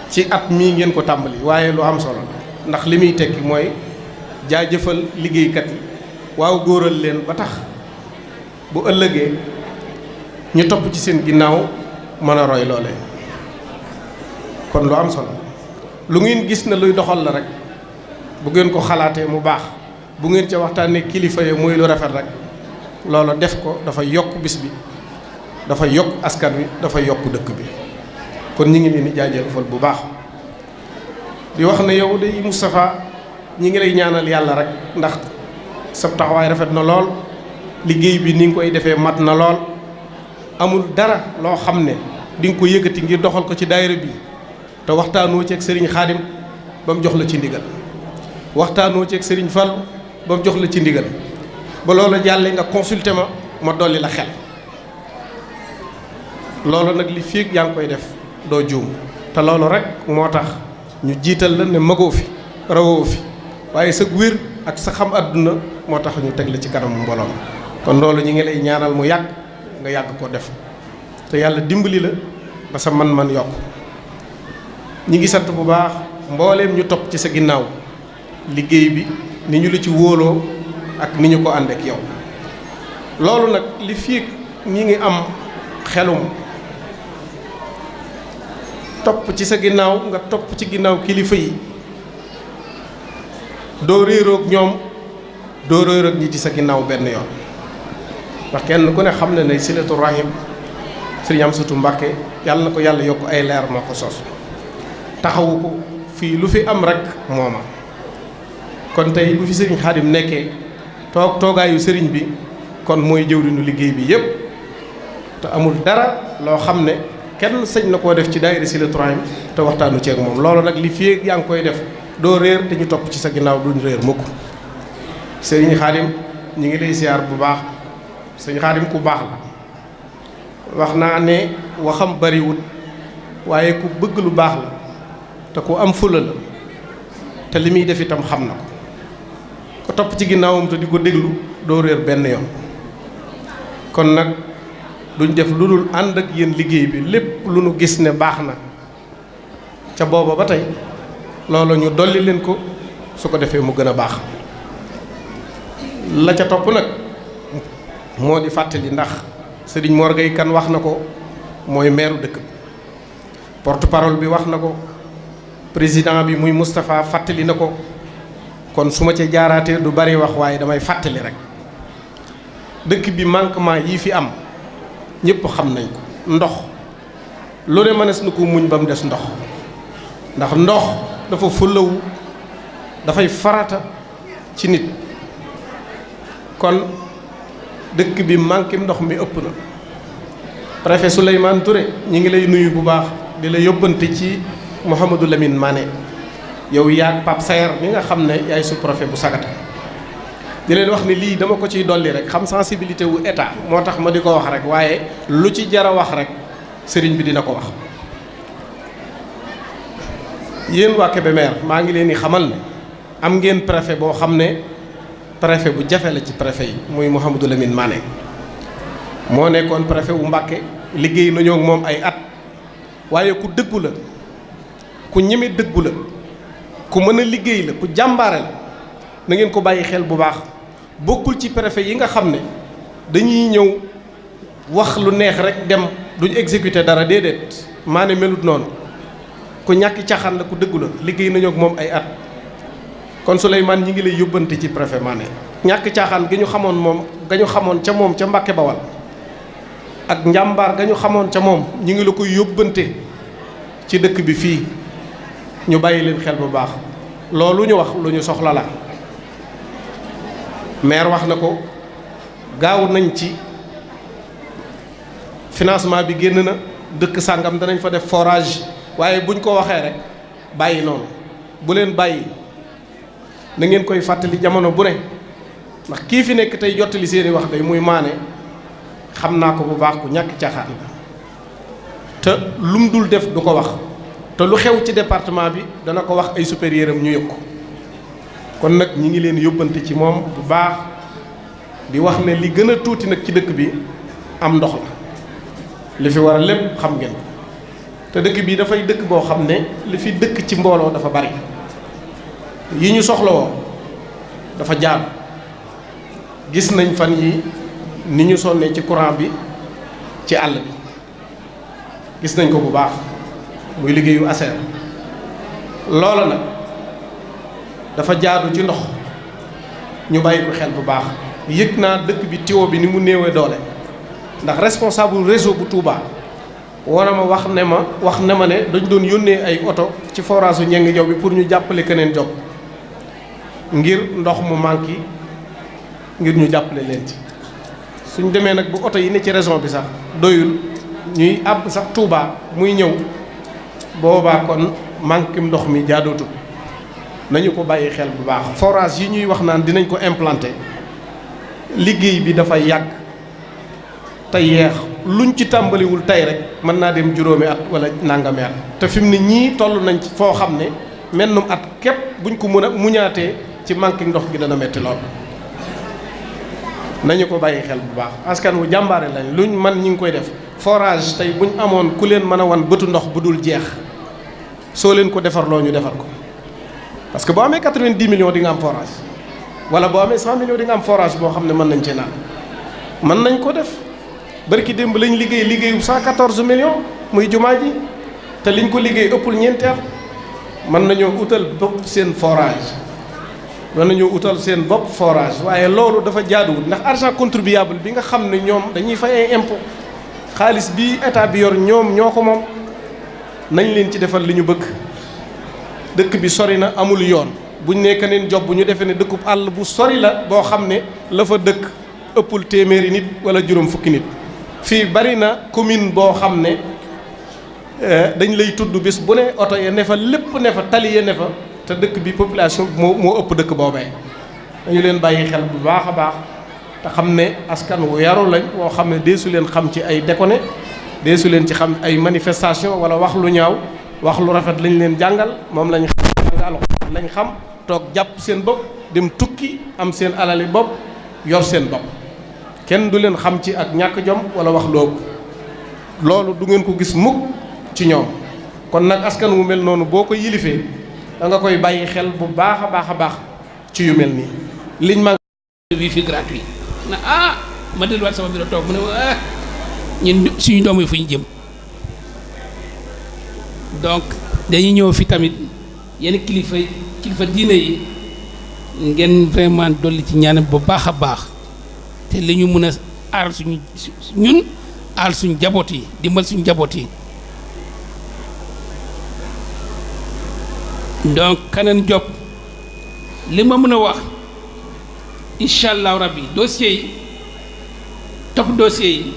ci at mii ngeen ko tàmbali waaye lu am solo ndax li muy tekki mooy jaajëfal liggéeykat yi waaw góoral leen ba tax bu ëllëgee ñu topp ci seen ginnaaw mën a roy loole kon lu am solo lu ngeen gis ne luy doxal la rek bu ngeen ko xalaatee mu baax bu ngeen ca waxtaanee kilifa yi muy lu rafet rek loola def ko dafa yokk bis bi dafa yokk askan wi dafa yokk dëkk bi kon ñi ngi leen di jaajëfal bu baax di wax ne yow de Moustapha ñi ngi lay ñaanal yàlla rek ndax sa taxawaay rafet na lool liggéey bi ni nga koy defee mat na lool amul dara loo xam ne di nga ko yëkkati ngir doxal ko ci daayira bi te waxtaanoo ci ak Serigne Khadim ba mu jox la ci ndigal waxtaanoo ci ak Serigne Fall ba mu jox la ci ndigal ba loola jàlle nga consulté ma dolli la xel loolu nag li fii yaa ngi koy def doo juum te loolu rek moo tax ñu jiital la ne magoo fi rawoo fi waaye sa wér ak sa xam àdduna moo tax ñu teg la ci kanamu mbooloo kon loolu ñu ngi lay ñaanal mu yàgg nga yàgg ko def te yàlla dimbali la ba sa man-man yokk ñi ngi sant bu baax mbooleem ñu topp ci sa ginnaaw liggéey bi ni ñu la ci wóoloo ak ni ñu ko ànd ak yow loolu nag li fii ñi ngi am xelum topp ci sa ginnaaw nga topp ci ginnaaw kilifa yi doo réeroog ñoom doo réeroog ñi ci sa ginnaaw benn yoon ndax kenn ku ne xam ne ne silatu rahim sëriñ Amsatu Mbàkke yàlla na ko yàlla yokk ay leer moo ko sos taxawu ko fii lu fi am rek mooma kon tey bu fi sëriñ Xaadim nekkee toogaayu sëriñ bi kon mooy jëwriñu liggéey bi yépp te amul dara loo xam ne kenn sëñ na koo def ci daayira silatu rahim te waxtaanu ceeg moom loolu nag li fii yaa ngi koy def doo réer te ñu topp ci sa ginnaaw duñ réer mukk sëriñ Xaadim ñu ngi lay siyaar bu baax sëriñ Xaadim ku baax la wax naa ne waxam bariwut waaye ku bëgg lu baax la te ku am fula la te li muy def itam xam na ko ko topp ci ginnaawam te di ko déglu doo réer benn yoon kon nag duñ def lu dul ànd ak yéen liggéey bi lépp lu nu gis ne baax na ca booba ba tey loolu ñu dolli leen ko su ko defee mu gën a baax la ca topp nag moo di fàttali ndax sëriñ Mor Gueye Kane wax na ko mooy meeru dëkk bi porte parole bi wax na ko président bi muy Moustapha fàttali na ko kon su ma ca jaaraatee du bari wax waaye damay fàttali rek dëkk bi manquement yi fi am ñëpp xam nañ ko ndox lu ne mënees na ko muñ ba mu des ndox ndax ndox dafa fulawu dafay farata ci nit kon dëkk bi manqué ndox mi ëpp na préfet Souleymane Touré ñi ngi lay nuyu bu baax di la yóbbante ci Mouhamadou Lamine Mané yow yaag Pape Sayer mi nga xam ne yaay sous-préfet bu Sagata di leen wax ni lii dama ko ciy dolli rek xam sensibilité wu état moo tax ma di ko wax rek waaye lu ci jar a wax rek sëriñ bi dina ko wax yéen waa Kébémer maa ngi leen di xamal ne am ngeen préfet boo xam ne préfet bu jafe la ci préfet yi muy Mouhamadou Lamine Mané moo nekkoon préfet wu Mbàkke liggéey nañoo ak moom ay at waaye ku dëggu la ku ñeme dëggu la ku mën a liggéey la ku jàmbaare la na ngeen ko bàyyi xel bu baax bokkul ci préfet yi nga xam ne dañuy ñëw wax lu neex rek dem duñ exécuter dara déedéet Mané melut noonu ku ñàkki caaxaan la ku dëggu la liggéey nañoo ak moom ay at kon Souleymane ñi ngi lay yóbbante ci préfet Mané ñàkk caaxaan gi ñu xamoon moom ga ñu xamoon ca moom ca Mbàkke Bawal ak njàmbaar ga ñu xamoon ca moom ñu ngi la koy yóbbante ci dëkk bi fii ñu bàyyi leen xel bu baax loolu ñu wax lu ñu soxla la maire wax na ko gaaw nañ ci financement bi génn na dëkk sàngam danañ fa def forage waaye buñ ko waxee rek bàyyi noonu bu leen bàyyi na ngeen koy fàttali jamono bu ne ndax kii fi nekk tey jottali seeni wax day muy maane xam naa ko bu baax ku ñàkk caaxaan la te lu mu dul def du ko wax te lu xew ci département bi dana ko wax ay supérieur am ñu yëg ko kon nag ñi ngi leen yóbbante ci moom bu baax di wax ne li gën a tuuti nag ci dëkk bi am ndox la li fi war a lépp xam ngeen te dëkk bi dafay dëkk boo xam ne li fi dëkk ci mbooloo dafa bari yi ñu soxlawoo dafa jaar gis nañ fan yi ni ñu sonnee ci courant bi ci àll bi gis nañ ko bu baax muy liggéeyu ASER loola nag dafa jaadu ci ndox ñu bàyyi ko xel bu baax yëg naa dëkk bi tuyau bi ni mu néewee doole ndax responsable réseau bu Touba war na ma wax ne ma ne dañ doon yónnee ay oto ci forage su Ñengi Jaw bi pour ñu jàppale keneen job ngir ndox mu manqué ngir ñu jàppale leen ci suñ demee nag bu oto yi ne ci région bi sax doyul ñuy àbb sax Touba muy ñëw boobaa kon manqué ndox mi jaadootul nañu ko bàyyi xel bu baax forage yi ñuy wax naan dinañ ko implanter liggéey bi dafa yàgg te yeex luñ ci tàmbaliwul tey rek mën naa dem juróomi at wala nangami at te fi mu ne ñii toll nañ ci foo xam ne mennum at képp buñ ko mën a muñaatee ci manqué ndox gi dana metti lool nañu ko bàyyi xel bu baax askan wu jàmbaare lañ luñ man ñi ngi koy def forage tey buñ amoon ku leen mën a wan bëtu ndox bu dul jeex soo leen ko defarloo ñu defar ko parce que boo amee 90 millions di nga am forage wala boo amee 100 millions di nga am forage boo xam ne mën nañ cee naan mën nañ ko def barki démb lañ liggéeyu 114 millions muy jumaa ji te liñ ko liggéey ëppul ñeenteel mën nañoo utal bopp seen forage waaye loolu dafa jaaduwul ndax argent contribuable bi nga xam ne ñoom dañuy fay ay impôt xaalis bi état bi yor ñoom ñoo ko moom nañ leen ci defal li ñu bëgg dëkk bi sori na amul yoon buñ nekk neen job bu ñu defee ne dëkkub àll bu sori la boo xam ne la fa dëkk ëppul téeméeri nit wala juróom fukki nit fii bari na commune boo xam ne dañ lay tudd bis bu ne oto ya ne fa lépp ne fa tali ya ne fa te dëkk bi population moo ëpp dëkk boobee dañu leen bàyyi xel bu baax a baax te xam ne askan wu yaru lañ woo xam ne deesu leen xam ci ay déconné deesu leen ci xam ay manifestation wala wax lu ñaaw wax lu rafet lañ leen jàngal moom lañ xam lañ xam toog jàpp seen bopp dem tukki am seen alali bopp yor seen bopp kenn du leen xam ci ak ñàkk jom wala wax loolu du ngeen ko gis mukk ci ñoom kon nag askan wu mel noonu boo ko yilifee da nga koy bàyyi xel bu baax a baax ci yu mel nii liñ ma
wifi gratuit na ma delluwaat sama bureau toog mu ne ñun suñu doom yi fu ñu jëm donc dañuy ñëw fi tamit yenn kilifa diine yi ngeen vraiment dolli ci ñaan bu baax a baax te li ñu mën a aar suñu ñun aar suñu jaboot yi dimbal suñu jaboot yi donc Kaneen Diop li ma mën a wax incha allahu rabbi dossier yi topp dossier yi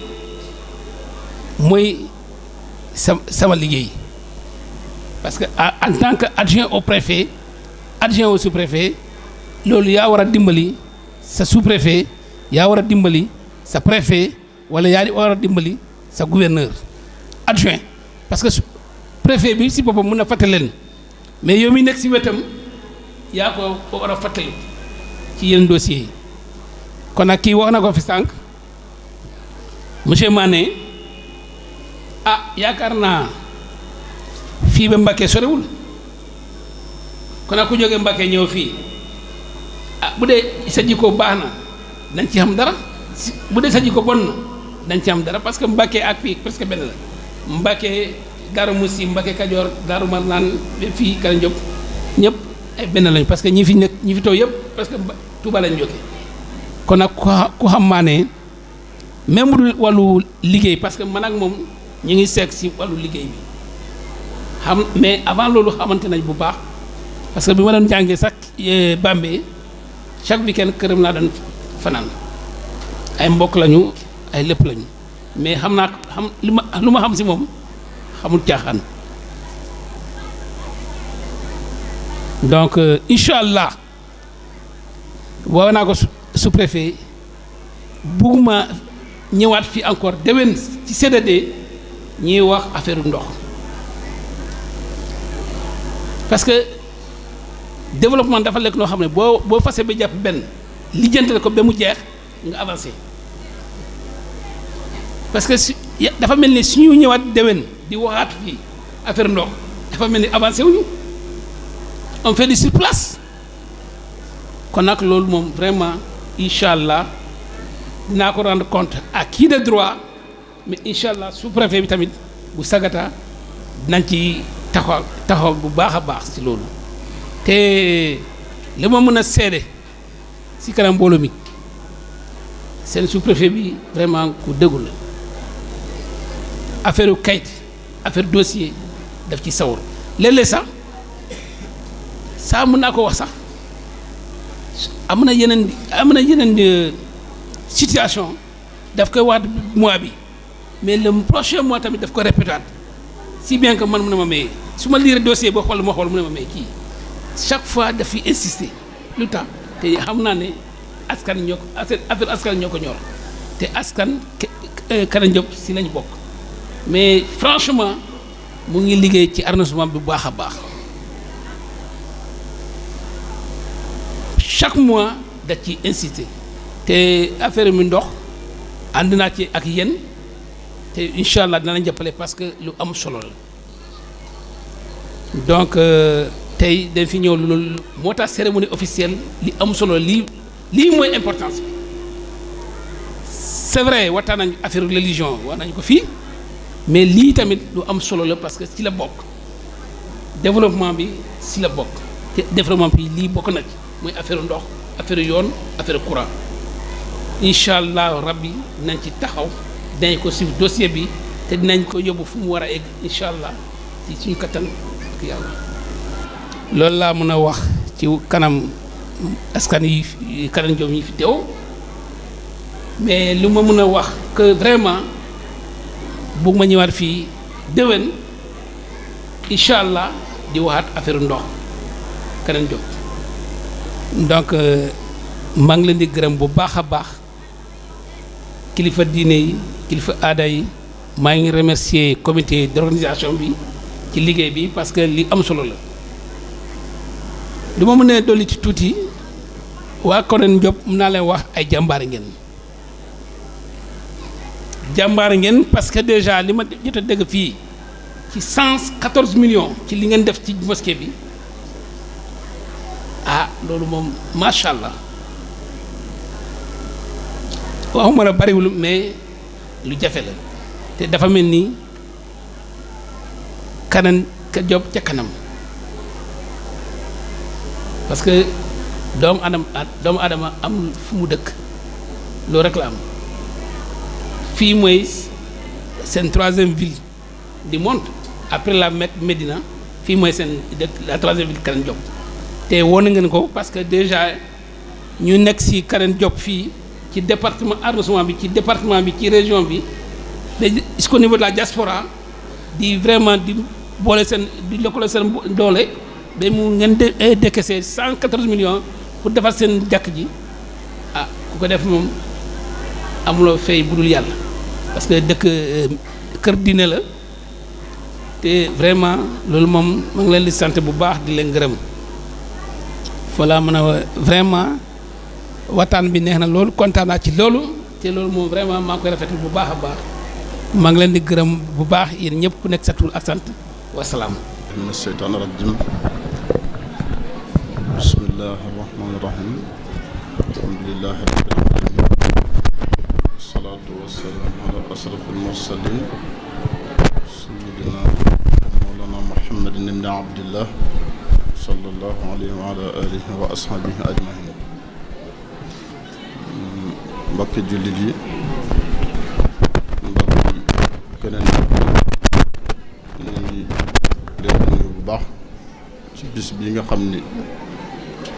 mooy sama liggéey parce que en tant que adjoint au préfet adjoint au sous-préfet loolu yaa war a dimbali sa sous-préfet yaa war a dimbali sa préfet wala yaa war a dimbali sa gouverneur adjoint parce que préfet bi si boppam mën na fàttali leen mais yow mi nekk si wetam yaa ko war a fàttali ci yenn dossiers yi kon nag kii wax na ko fi sànq monsieur Mané yaakaar naa fii ba Mbacké sorewul kon nag ku jógee Mbacké ñëw fii bu dee sa jikko baax na dañ ci xam dara bu dee sa jikko bon na dañ ci xam dara parce que Mbacké ak fii presque benn la Mbacké Darou Moussi Mbacké Kajoor Darou Marnaan fii Kaneen Diop ñëpp ay benn lañu parce que ñi fi nekk ñi fi taw yëpp parce que Touba lañ jógee kon nag ku xam Mané même du wàllu liggéey parce que man ak moom ñu ngi seeg si wàllu liggéey bi xam mais avant loolu xamante nañ bu baax parce que bi ma doon jàngee sax Bambey chaque week-end këram laa doon fanaan ay mbokk lañu ay lépp lañu mais xam lu ma xam si moom xamul caaxaan donc incha allah woo naa ko sous-préfet bugguma ñëwaat fii encore déwén ci CDD ñuy wax affaire ndox parce que développement dafa lekk loo xam ne boo fase ba jàpp benn lijjantale ko ba mu jeex nga avancé parce que dafa mel ni suñu ñëwaat déwén di waxaat fii affaire ndox dafa mel ni avancé wuñu on fait du sur place kon nag loolu moom vraiment incha allah dinaa ko rendre compte à qui de droit mais incha allah sous-préfet bi tamit bu sagata dinañ ci taxaw bu baax a baax ci loolu te li ma mën a seede ci kanam mbooloo mi seen sous-préfet bi vraiment ku dëggu la affaire kayit affaire dossier daf ci sawar léeg-léeg sax saa mën naa ko wax sax am na yeneen situation daf koy wax mois bi mais le prochain mois tamit daf ko répétaat si bien que man mu ne ma may su ma lire dossier boo xool ma xool mu ne ma may kii chaque fois daf fi insister lu tax te xam naa ne askan ñoo ko affaire askan ñoo ko ñor te askan Kara Diop si lañ bokk mais franchement mu ngi liggéey ci arrondissement bi bu baax a baax chaque mois da ci insister te affaire mi ndox ànd naa ci ak yéen te incha allah dina la jàppale parce que lu am solo la donc tey dañ fi ñëw loolu moo tax cérémonie officielle li am solo lii mooy importance bi c'est vrai waxtaan nañ affaire religion wax nañ ko fii mais lii tamit lu am solo la parce que ci la bokk développement bi ci la bokk te développement bi lii bokk na ci muy affaire ndox affaire yoon affaire courant incha allah rabbi dinañ ci taxaw dinañ ko suivre dossier bi te dinañ ko yóbbu fu mu war a egg incha allah ci suñu kattan ak yàlla. loolu laa mën a wax ci kanam askan yi Kara Diop yi fi teew mais lu ma mën a wax que vraiment bëgg ma ñëwaat fii déwén incha allah di waxaat affaire ndox Kara Diop donc maa ngi leen di gërëm bu baax a baax kilifa diine yi kilifa aada yi maa ngi remercier comité d'organisation bi ci liggéey bi parce que li am solo la lu ma mën a dolli ci tuuti waa Kara Diop mën naa leen wax ay jàmbaar ngeen parce que déjà li ma jot a dégg fii ci 114 millions ci li ngeen def ci mosquée bi ah loolu moom macha allah waxuma la bariwul mais lu jafe la te dafa mel ni Kara Diop ca kanam parce que doomu adama amul fu mu dëkk loolu rek la am fii mooy seen 3e ville du monde après la Mecque Médina fii mooy seen dëkk la 3e ville Kara Diop te woon ngeen ko parce que déjà ñu nekk ci Kara Diop fii ci département arrondissement bi ci département bi ci région bi jusqu'au niveau de la diaspora di vraiment di boole seen di lëkkaloo seen doole ba mu ngeen décaissé 114 millions pour defar seen jàkk ji ah ku ko def moom amuloo fay budul yàlla parce que dëkk kër diine la te vraiment loolu moom ma ngi leen di sant bu baax di leen gërëm voilà mën a vraiment waxtaan bi neex na loolu kontaan naa ci loolu te loolu moom vraiment maa ngi koy rafetlu bu baax a baax maa ngi leen di gërëm bu baax yéen ñëpp ku nekk sa tur ak sant wasalaam.
mina sheytaani rajim bismillahi rahmaani rahim alhamdulillahi rabbil alamin wasalaatu wasalaamu ala asrafil mursalin sayyidina mawlana muhammadin ibni abdillah sallallahu alayhi wa ala alihi wa ashabihi ajmain mbokki jullit yi mbokki keneen ñu ngi leen nuyu bu baax ci bis bi nga xam ni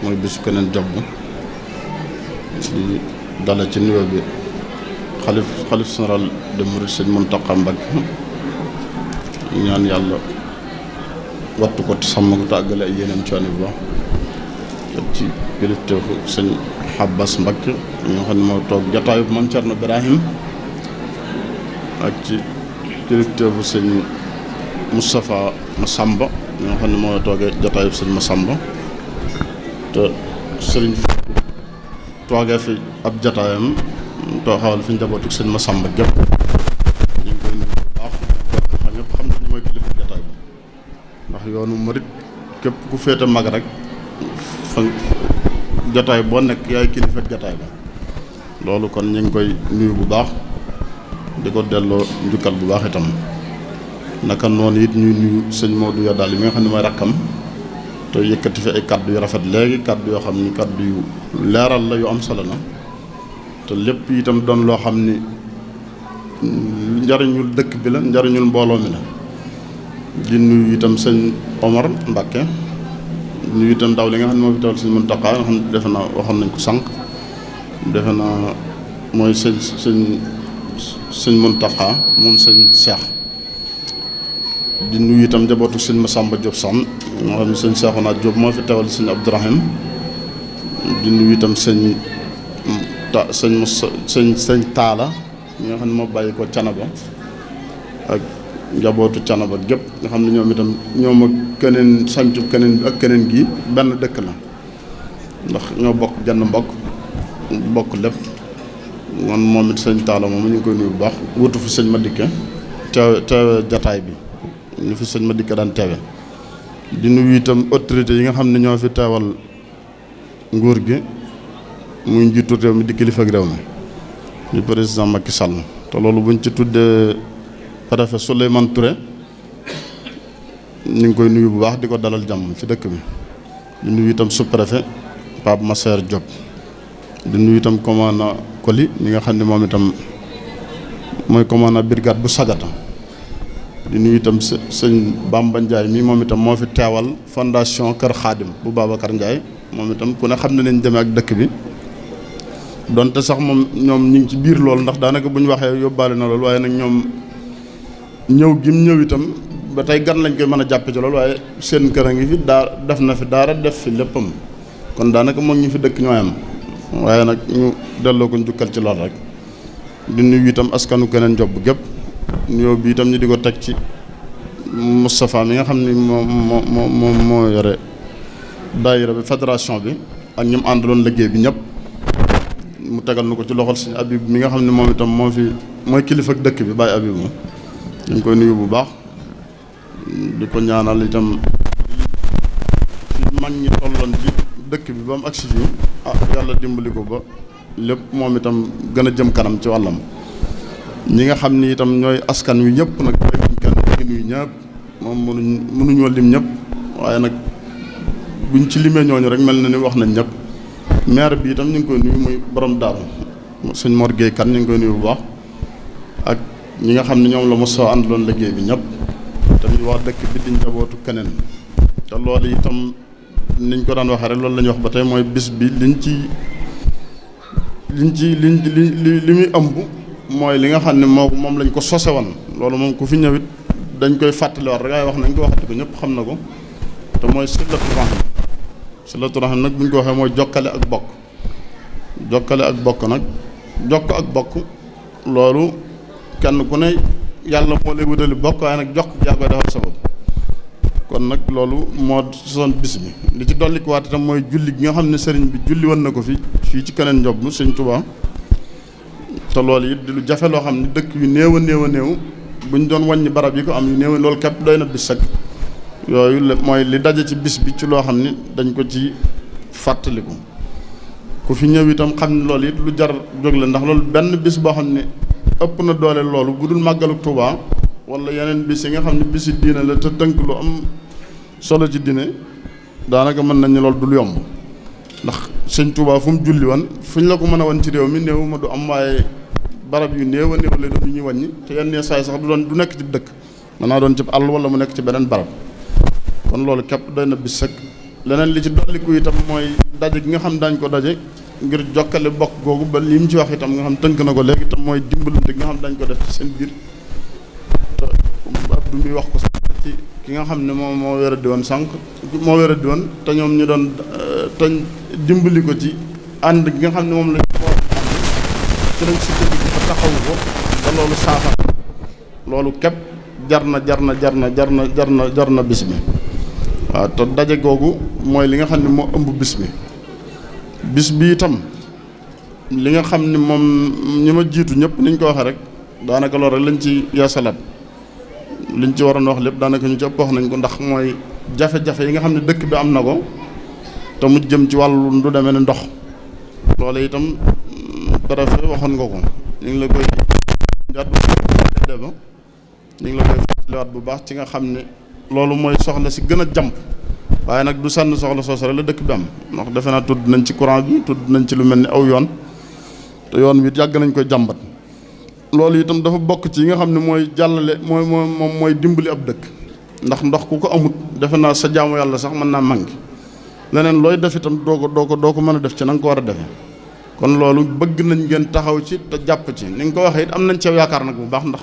mooy bisu Kara Diop di dala ci nuyoo bi xalif général de Mouride Sëñ Mountakha Mbacké ñaan yàlla wattu ko te sàmm ko te àggale ay yeneen coone bu baax ci kilifteefu Sëñ Abbas Mbacké ñoo xam ne moo toog jataayu Mame Thierno Birahim ak ci directeur bu sëñ Moustapha Massamba ñoo xam ne moo toogee jataayu sëñ Massamba te sëriñ toogee fi ab jataayam xawal fi njabootu sëñ Massamba gépp ñu ngi koy nuyu bu baax xam ñëpp xam nañu mooy kilifa jataay bi ndax yoonu murit képp ku féete mag rek fa jataay boo nekk yaay kilifa jataay ba loolu kon ñu ngi koy nuyu bu baax di ko delloo njukkal bu baax itam naka noonu it ñuy nuyu sëñ Modou ya daal yi mi nga xam ne mooy rakkam te yëkkati fi ay kaddu yu rafet léegi kaddu yoo xam ni kaddu yu leeral la yu am solo na te lépp itam doon loo xam ni njariñul dëkk bi la njariñul mbooloo mi la di nuyu itam sëñ Omar Mbacke nuyu itam ndaw li nga xam ne moo fi teewal sëñ Mountakha nga xam ne defe naa waxoon nañ ko sànq defe naa mooy sëñ Mountakha moom sëñ Cheikh di nuyu itam njabootu sëñ Massamba Diop Sam moo xam ne sëñ Cheikhouna Diop moo fi teewal sëñ Abdourahim di nuyu itam sëñ Taala ñi nga xam ne moo bàyyi ko Canaba ak njabootu Canaba gépp nga xam ne ñoom itam ñoom ak keneen sancu keneen bi ak keneen gi benn dëkk la ndax ñoo bokk genn bokk lépp man moom it sëñ Taala moom ñu ngi koy nuyu bu baax wutu fi sëñ Madické teewe jataay bi ñu fi sëñ Madické daan teewe di nuyu itam autorité yi nga xam ne ñoo fi teewal nguur gi muy njiitu réew mi di kilifa ak réew mi di président Macky Sall te loolu buñ ci tuddee préfet Souleymane Touré ñu ngi koy nuyu bu baax di ko dalal jàmm ci dëkk bi di nuyu itam sous-préfet Pape Masser Diop di nuyu itam commandant Koli mi nga xam ne moom itam mooy commandant brigade bu Sagata di nuyu itam sëñ Bamba Ndiaye mi moom itam moo fi teewal fondation Kër Xaadim bu Babacar Ndiaye moom itam ku ne xam ne nañ demee ak dëkk bi donte sax moom ñoom ñu ngi ci biir loolu ndax daanaka bu ñu waxee yóbbaale na loolu waaye nag ñoom ñëw gim ñëw itam ba tey gan lañ koy mën a jàppe ci loolu waaye seen kër a ngi fi def na fi daara def fi léppam kon daanaka moom ñu fi dëkk ñooy am waaye nag ñu delloo ko njukkal ci loolu rek di nuyu itam askanu keneen job gépp nuyoo bi itam ñu di ko teg ci Moustapha mi nga xam ni moo yore daayira bi fédération bi ak ñi mu àndaloon liggéey bi ñëpp mu tegal na ko ci loxol Sëñ Abib mi nga xam ne moom itam mooy kilifa ak dëkk bi Baye Abib moom ñu ngi koy nuyu bu baax di ko ñaanal itam fi mag ñi tolloon ci dëkk bi ba mu agsi fii yàlla dimbali ko ba lépp moom itam gën a jëm kanam ci wàllam ñi nga xam ni itam ñooy askan wi ñëpp nag buñ kenn ngi nuyu ñëpp moom mënuñoo lim ñëpp waaye nag buñ ci limee ñooñu rek mel na ni wax nañ ñëpp maire bi itam ñu ngi koy nuyu muy borom daaru sëñ Mor Gueye kan ñu ngi koy nuyu bu baax ak ñi nga xam ne ñoom la mosoo àndaloon liggéey bi ñëpp tamit waa dëkk bi di njabootu keneen te loolu itam niñ ko daan waxee rek loolu la ñuy wax ba tey mooy bis bi li muy ëmb mooy li nga xam ne moom lañ ko sose woon loolu moom ku fi ñëwit dañ koy fàttaliwaat rek waaye wax nañ ko waxati ko ñëpp xam na ko te mooy silatu rahim nag bu ñu ko waxee mooy jokkale ak bokk nag jokk ak bokk loolu kenn ku ne yàlla moo lay wutali bokk waaye nag jokk yaa koy defal sa bopp kon nag loolu moo sosoon bis bi li ci dolli ko waat itam mooy julli gi nga xam ne sëriñ bi julli woon na ko fii ci keneen njob sëñ Tuubaa te loolu it di lu jafe loo xam ne dëkk yu néew a néew bu ñu doon wàññi barab yi ko am yu néew loolu képp doy na bis sag yooyu mooy li daje ci bis bi ci loo xam ne dañ ko ci fàttaliku ku fi ñëw itam xam ne loolu it lu jar jóg la ndax loolu benn bis boo xam ne ëpp na doole loolu bu dul màggalu Tuubaa wala yeneen bis yi nga xam ne bisi diine la te tënk lu am solo ci diine daanaka mën nañu loolu dul yomb ndax sëñ Tuubaa fu mu julli woon fu ñu la ko mën a wan ci réew mi néew ma du am waaye barab yu néew a néew lay doon yu ñuy wàññi te yenn saay sax du nekk ci dëkk mën naa doon ci àll wala mu nekk ci beneen barab kon loolu képp doy na bis sëkk leneen li ci dolliku itam mooy daje gi nga xam daañ ko daje ngir jokkale bokk googu ba li mu ci wax itam nga xam tënk na ko léegi itam mooy dimbalante gi nga xam dañ ko def ci seen biir te Abdou mi wax ko sax ci ki nga xam ne moo wéradi woon te ñoom ñu doon te dimbali ko ci ànd gi nga xam ne moom lañ ko ci lañ sukkandiku ba taxawu ko ba loolu saafara loolu képp jar na bis bi waaw te daje googu mooy li nga xam ne moo ëmb bis bi itam li nga xam ni moom ñi ma jiitu ñëpp niñ ko waxee rek daanaka loolu rek lañ ci yeesalaat liñ ci waroon wax lépp daanaka ñu ci ëpp wax nañ ko ndax mooy jafe-jafe yi nga xam ne dëkk bi am na ko te mu jëm ci wàllu ndu demee ne ndox loolu itam préfet waxoon nga ko ñu ngi la koy jàddu déba ñu ngi la koy fàttaliwaat bu baax ci nga xam ne loolu mooy soxla si gën a jàmp waaye nag du sànn soxla soosu rek la dëkk bi am ndax defe naa tudd nañ ci courant bi tudd nañ ci lu mel ni aw yoon te yoon wi yàgg nañ koy jàmbat loolu itam dafa bokk ci yi nga xam ne mooy jàllale mooy dimbali ab dëkk ndax ndox ku ko amut defe naa sa jaamu yàlla sax mën naa manqué leneen looy def itam doo ko mën a def ci na nga ko war a defee kon loolu bëgg nañ ngeen taxaw ci te jàpp ci ni nga ko waxee it am nañ ci yaakaar nag bu baax ndax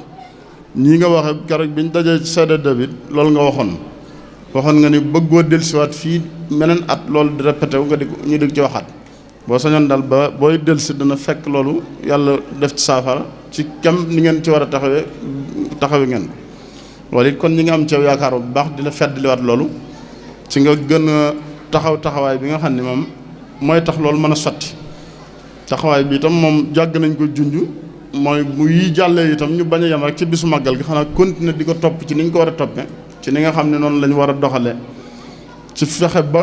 ñii nga waxee keroog biñ dajee ci CDD bi loolu nga waxoon nga ni bëggoo dellusiwaat fii meneen at loolu di répété wu nga di ñu dig ci waxaat boo sañoon daal ba booy dellusi dana fekk loolu yàlla def ci saafara ci kem ni ngeen ci war a taxawe ngeen loolu it kon ñi nga am ci yaakaar bu baax di la feddliwaat loolu ci nga gën a taxawaay bi nga xam ne moom mooy tax loolu mën a sotti taxawaay bi itam moom jàgg nañ ko junj mooy bu yi jàllee itam ñu bañ a yem rek ci bisu màggal gi xanaa continuer di ko topp ci ni ñu ko war a toppee ci ni nga xam ne noonu la ñu war a doxalee ci fexe ba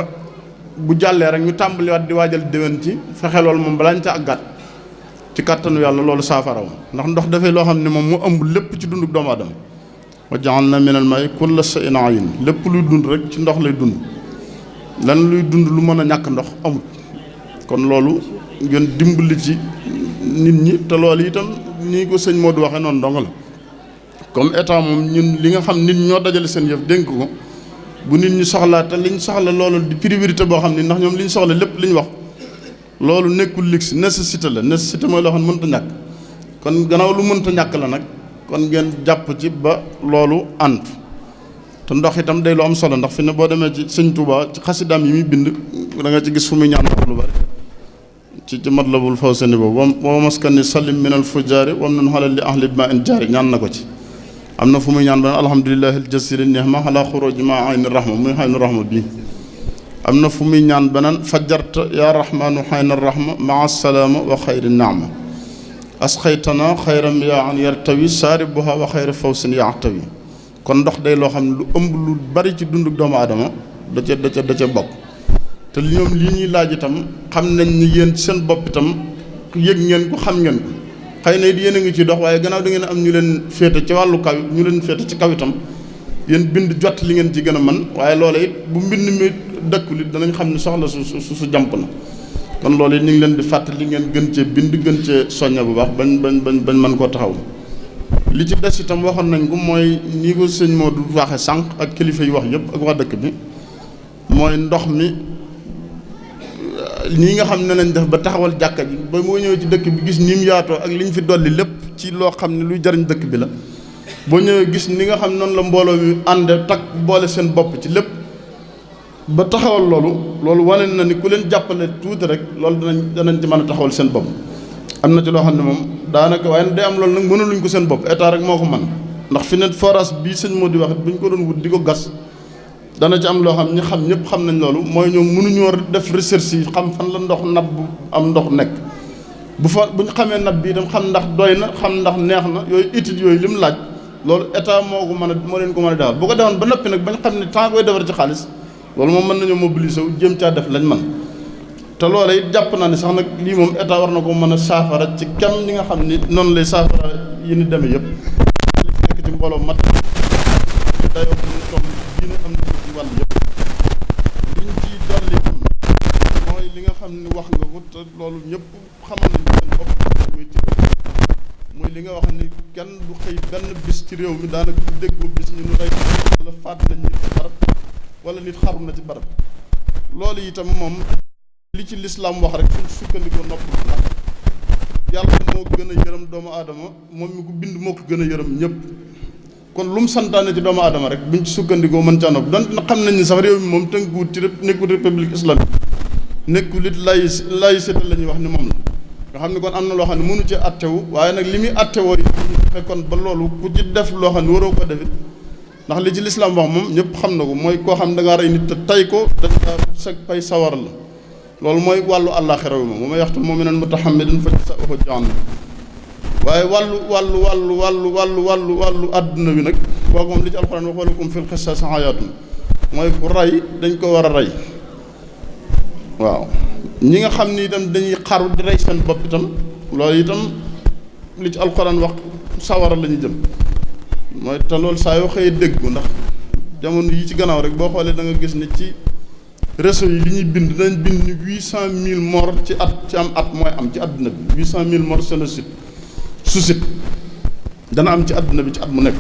bu jàllee rek ñu tàmbaliwaat di waajal déwén ci fexe loolu moom balaa ñu ca àggaat ci kàttanu yàlla loolu saafaraw ndax ndox dafay loo xam ne moom mu ëmb lépp ci dunduk doomu aadama wa ja'alna minal maa'i kulla shay'in hayyin lépp luy dund rek ci ndox lay dund lan luy dund lu mën a ñàkk ndox amut kon loolu ngeen dimbali ci nit ñi te loolu itam nii ko sëñ Modou waxee noonu dong la comme état moom ñun li nga xam nit ñoo dajale seen yëf dénk ko bu nit ñi soxlaa te liñ soxla loolu di priorité boo xam ne ndax ñoom liñ soxla lépp liñ wax loolu nekkul luxe nécessité la nécessité mooy loo xam ne mënta ñàkk kon gannaaw lu mënta ñàkk la nag kon ngeen jàpp ci ba loolu ànd te ndox itam day lu am solo ndax fi ne boo demee ci sëñ Touba ci xasidaam yi muy bind da nga ci gis fu muy ñaan ndox lu bari ci Matlabul Fawzayni boobu wa maskani salim minal fujaari wam nan xalal li ahli ma in jaari ñaan na ko ci am na fu muy ñaan ba alhamdulillahi aljasiri nihma ala xuruji ma ayni rahma muy ayni rahma bii am na fu muy ñaan beneen fajarta ya rahmanu ayni rahma maa salaama wa xayri naama asxaytana xayram yaa an yartawi saaribuha wa xayri fawsin yaxtawi kon ndox day loo xam ne lu ëmb lu bari ci dunduk doomu aadama da ca bokk te ñoom lii ñuy laaj itam xam nañ ni yéen seen bopp itam yëg ngeen ko xam ngeen ko xëy na it yéen a ngi ci dox waaye gannaaw da ngeen am ñu leen féete ci wàllu kaw ñu leen féete ci kaw itam yéen bind jot li ngeen ci gën a man waaye loola it bu mbind mi dëkkul it danañ xam ne soxla su jàmp na kon loolu it ñu ngi leen di fàttali ngeen gën cee bind gën cee soñña bu baax bañ mën koo taxaw li ci des itam waxoon nañ ko mooy nii ko sëñ Modou waxee sànq ak kilifa yi wax yëpp ak waa dëkk bi mooy ndox mi nii nga xam ne nañ def ba taxawal jàkka ji ba moo ñëwee ci dëkk bi gis ni mu yaatoo ak li ñu fi dolli lépp ci loo xam ne luy jariñ dëkk bi la boo ñëwee gis ni nga xam ne noonu la mbooloo mi ànd takk boole seen bopp ci lépp ba taxawal loolu wane na ni ku leen jàppale tuuti rek loolu danañ ci mën a taxawal seen bopp am na ci loo xam ne moom daanaka waaye day am loolu nag mënuluñ ko seen bopp état rek moo ko mën ndax fi ne forage bii sëñ moo di wax bu ñu ko doon wut di ko gas dana ci am loo xam ñi xam ñëpp xam nañ loolu mooy ñoom mënuñoo def recherche yi xam fan la ndox nab bu am ndox nekk bu ñu xamee nab bi itam xam ndax doy na xam ndax neex na yooyu études yooyu li mu laaj loolu état moo leen ko mën a defal bu ko defoon ba noppi nag bañ xam ne temps koy defar ci xaalis loolu moom mën nañoo mobiliser wu jéem caa def lañ man te loola it jàpp naa ne sax nag lii moom état war na ko mën a saafara ci kem ñi nga xam ni noonu lay saafara yi ni demee yëpp li fi nekk ci mbooloo mat dayoo bu ñu toll diine am na ko ci wàll yëpp liñ ciy dolli am mooy li nga xam ni wax nga ko te loolu ñëpp xamal nañ seen bopp koy ci muy li nga wax ni kenn du xëy benn bis ci réew mi daanaka du déggoo bis ñu nu rey wala faat nañ nit ci barab wala nit xaru na ci barab loolu itam moom li ci lislaam wax rek suñ sukkandikoo nopp ndax yàlla moo gën a yërëm doomu aadama moom mi ko bind moo ko gën a yërëm ñëpp kon lu mu santaane ci doomu aadama rek buñ ci sukkandikoo mën caa nopp donte xam nañ ni sax réew mi moom tënkuwut ci nekkul république islamique nekkul it laïcité la ñuy wax ni moom la nga xam ne kon am na loo xam ne mënu ci attewu waaye nag li muy attewoo yi fekkoon ba loolu ku ci def loo xam ne waroo ko defit ndax li ci lislaam wax moom ñëpp xam na ko mooy koo xam ne da ngaa rey nit te tay ko dañ sag pay sawar la loolu mooy wàllu àllaaxira wi moom bu ma yaxtul mu'minan mutahammidan fa jazaa'uhu jahannam waaye wàllu àdduna bi nag kooku moom li ci alxuraan wax walakum fil qisaasi hayaatun mooy ku rey dañ ko war a rey waaw ñi nga xam ni itam dañuy xaru di rey seen bopp itam loolu itam li ci alxuraan wax sawara la ñu jëm mooy te loolu saa yoo xëyee déggu ndax jamono yi ci gannaaw rek boo xoolee da nga gis ne ci réseau yi li ñuy bind dañ bind ni 800000 morts ci am at mooy am ci àdduna bi 800000 morts suicide dana am ci àdduna bi ci at mu nekk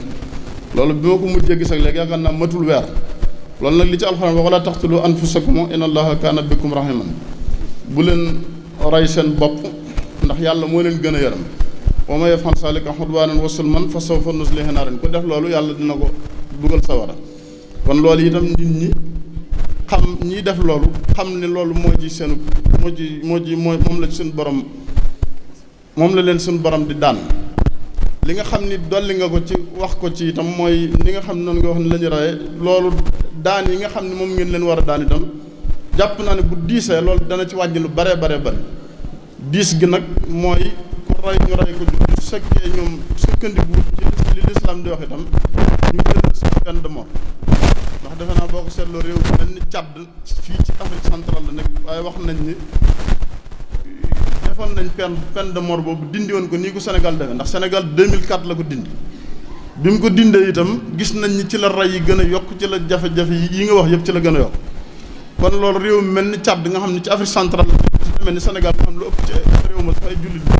loolu bi ma ko mujjee gis ak léegi yaakaar naa matul weer loolu nag li ci alxuraan wax wala taqtulu anfusakum inna allaha kaana bikum rahiman bu leen rey seen bopp ndax yàlla moo leen gën a yaram wa man yaf'al zaalika udwaanan wa zulman fa sawfa nuslihi naaran ku def loolu yàlla dina ko dugal sawara kon loolu itam nit ñi xam ñiy def loolu xam ne loolu moo ci seen moom la seen borom moom la leen suñu borom di daan li nga xam ni dolli nga ko ci wax ko ci itam mooy li nga xam ne noonu nga wax ni la ñu rawee loolu daan yi nga xam ne moom ngeen leen war a daan itam jàpp naa ne bu diisee loolu dana ci wàññi lu bare diis gi nag mooy ku rey ñu rey ko bu fekkee ñoom sukkandiku ci li lislaam di wax itam ñu jël si peine de mort ndax defe naa boo ko seetloo réew bi mel ni Tchad fii ci Afrique centrale la nekk waaye wax nañ ni defoon nañ peine de mort boobu dindi woon ko nii ko Sénégal defee ndax Sénégal 2004 la ko dindi bi mu ko dindee itam gis nañ ni ci la rey yi gën a yokk ci la jafe-jafe yi nga wax yëpp ci la gën a yokk kon loolu réew mi mel ni Tchad nga xam ne ci Afrique centrale la mel ni Sénégal nga xam lu ëpp ci réew ma sax ay jullit bi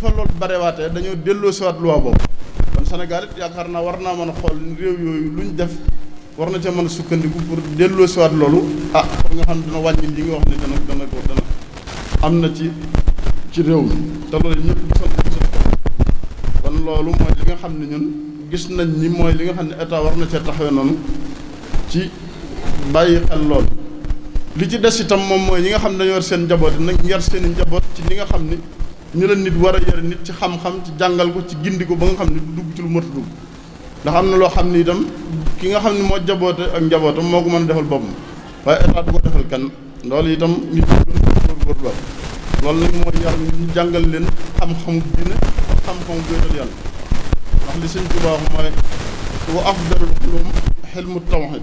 fa loolu barewaatee dañoo delloo siwaat loi boobu kon Sénégal it yaakaar naa war naa mën a xool réew yooyu lu ñu def war na ca mën a sukkandiku pour delloo siwaat loolu pour nga xam ne dina wàññi li nga wax ne dana am na ci réew mi te loolu ñëpp gisoon kon loolu mooy li nga xam ne ñun gis nañ ni mooy li nga xam ne état war na cee taxawee noonu ci bàyyi xel loolu li ci des itam moom mooy ñi nga xam ne dañoo yor seen njaboot nag yar seen i njaboot ci li nga xam ni ñu la nit war a yar nit ci xam-xam ci jàngal ko ci gindi ko ba nga xam ne du dugg ci lu mët dugg ndax am na loo xam ni itam ki nga xam ne moo jaboote ak njabootam moo ko mën a defal boppam waaye état du ko defal kenn loolu itam nit ñi góorgóorlu loolu nag mooy yar ñu jàngal leen xam-xamu diine ak xam-xamu wéetal yàlla ndax li Sëñ Tuubaa wax mooy wa afdalul ulum xilmu tawhid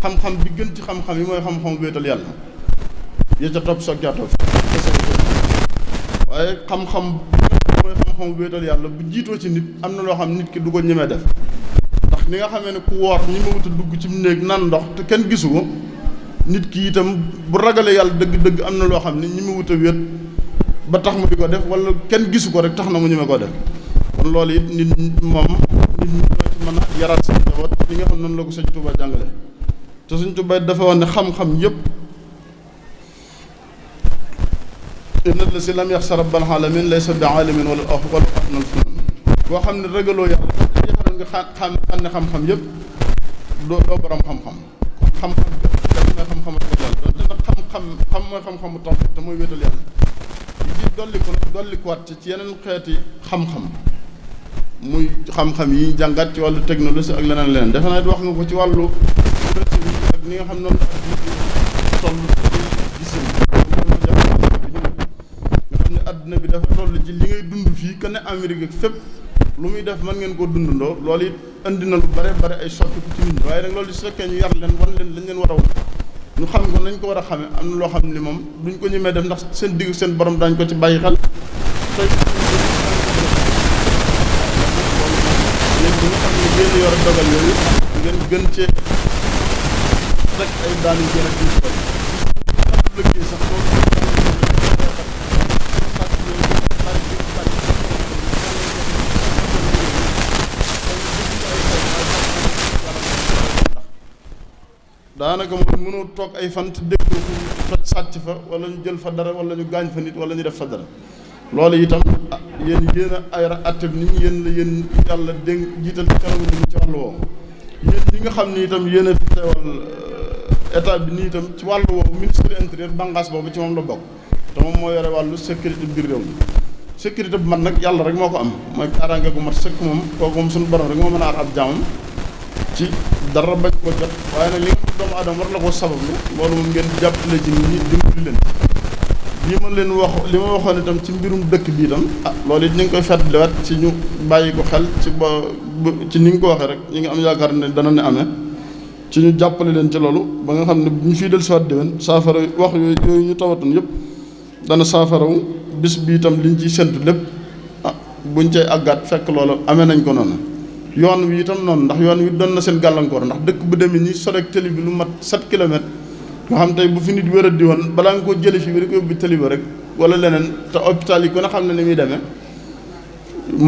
xam-xam bi gën ci xam-xam yi mooy xam-xamu wéetal yàlla ya ca topp soog caa topp waaye xam-xam mooy xam-xamu wéetal yàlla bu jiitoo ci nit am na loo xam nit ki du ko ñemee def ndax ni nga xamee ne ku woor ñi ma wut a dugg ci néeg nan ndox te kenn gisu ko nit ki itam bu ragalee yàlla dëgg-dëgg am na loo xam ne ñi ma wut a wéet ba tax mu di ko def wala kenn gisu ko rek tax na mu ñeme ko def kon loolu it nit moom nit ñi ñoo ci mën a yaraat seen njaboot li nga xam noonu la ko Sëñ Tuubaa jàngale te Sëñ Tuubaa dafa wax ne xam-xam yëpp inna la si lam yaxsa rabbal alamin laysa bi alimin wala afnal funan boo xam ne ragaloo yàlla jaxal nga xam ne xam-xam yëpp doo borom xam-xam kon xam-xam mooy xam-xam ak yàlla donte nag xam mooy xam-xamu tax te mooy wéetal yàlla yi ci dolli ko waat ci yeneen xeeti xam-xam muy xam-xam yi jàngat ci wàllu technologie ak leneen defe naa wax nga ko ci wàllu ak ni nga xam noonu la toll gis nga xam ne àdduna bi dafa toll ci li ngay dund fii que ne Amérique ak fépp lu muy def mën ngeen koo dundandoo loolu it indi na lu bare ay soppiku ci nit ñi waaye nag loolu su fekkee ñu yar leen wan leen lañ leen war a wan ñu xam ko nañ ko war a xamee am na loo xam ne moom duñ ko ñemee def ndax seen digg seen borom dañ ko ci bàyyi xel tey yéen ñi nga xam ne yéen yor dogal yooyu ngeen gën cee rek ay daan yu gën a diis koy lëggéey sax loolu daanaka moom mënoo toog ay fan te déggoo ko toj sàcc fa wala ñu jël fa dara wala ñu gaañ fa nit wala ñu def fa dara loolu itam yéen a ay atteb nit ñi yéen la yéen yàlla dénk jiital ci kanamu nit ñi ci wàllu woowu yéen ñi nga xam ni itam yéen a fi teewal état bi nii itam ci wàllu woowu ministre intérieur bànqaas boobu ci moom la bokk te moom moo yore wàllu sécurité biir réew mi sécurité bu mat nag yàlla rek moo ko am mooy kaaraange gu mat sëkk moom kooku moom suñu borom rek moo mën a aar ab jaamam ci dara bañ ko jot waaye nag li nga xam doomu aadama war na koo sabablu loolu moom ngeen jàppale ci nit ñi dimbali leen li ma leen wax li ma waxoon itam ci mbirum dëkk bi itam loolu it ñu ngi koy fàttaliwaat ci ñu bàyyi ko xel ci ni nga ko waxee rek ñu ngi am yaakaar ne dana ne amee ci ñu jàppale leen ci loolu ba nga xam ne bu ñu fiy dellusiwaat déwén saafara wax yooyu ñu tawatoon yëpp dana saafarawu bis bi itam liñ ciy séntu lépp buñ cay àggaat fekk loolu amee nañ ko noonu yoon wi itam noonu ndax yoon wi doon na seen gàllankoor ndax dëkk bu demee nii sorek tëli bi lu mat 7 kilomètres nga xam tey bu fi nit wérat di woon balaa nga ko jële fi wéri ko yóbbu tëli ba rek wala leneen te hôpital yi ku ne xam ne ni muy demee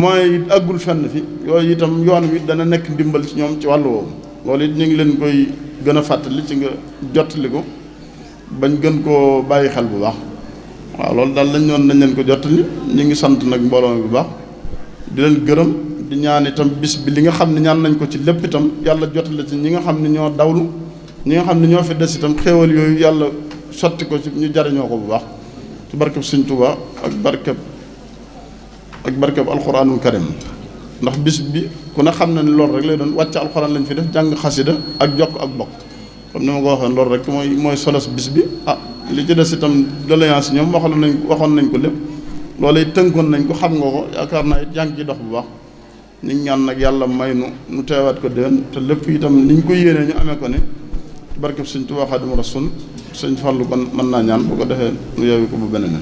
mooy àggul fenn fi yooyu itam yoon wi dana nekk ndimbal ci ñoom ci wàllu woowu loolu it ñu ngi leen koy gën a fàttali ci nga jottali ko bañ gën koo bàyyi xel bu baax waaw loolu daal lañ ñoon nañ leen ko jottali ñu ngi sant nag mbooloo mi bu baax di leen gërëm di ñaan itam bis bi li nga xam ne ñaan nañ ko ci lépp itam yàlla jottali ci ñi nga xam ne ñoo dawlu ñi nga xam ne ñoo fi des itam xéewal yooyu yàlla sotti ko ci ñu jariñoo ko bu baax ci barkeb Sëñ Tuubaa ak barkeb alxuraanul karim ndax bis bi ku ne xam na ne loolu rek lay doon wàcc alxuraan lañ fi def jàng xasida ak jokk ak bokk comme ni ma ko waxee loolu rek mooy solos bis bi li ci des itam doléance ñoom waxoon nañ ko lépp loolu it tënkoon nañ ko xam nga ko yaakaar naa it yaa ngi ciy dox bu baax ñu ngi ñaan nag yàlla may nu teewaat ko déwén te lépp itam niñ ko yéenee ñu amee ko ne ci barkeb Sëñ Tuubaa Xaadimu Rasuul Sëñ Fallu kon mën naa ñaan bu ko defee nu yeewi ko bu beneen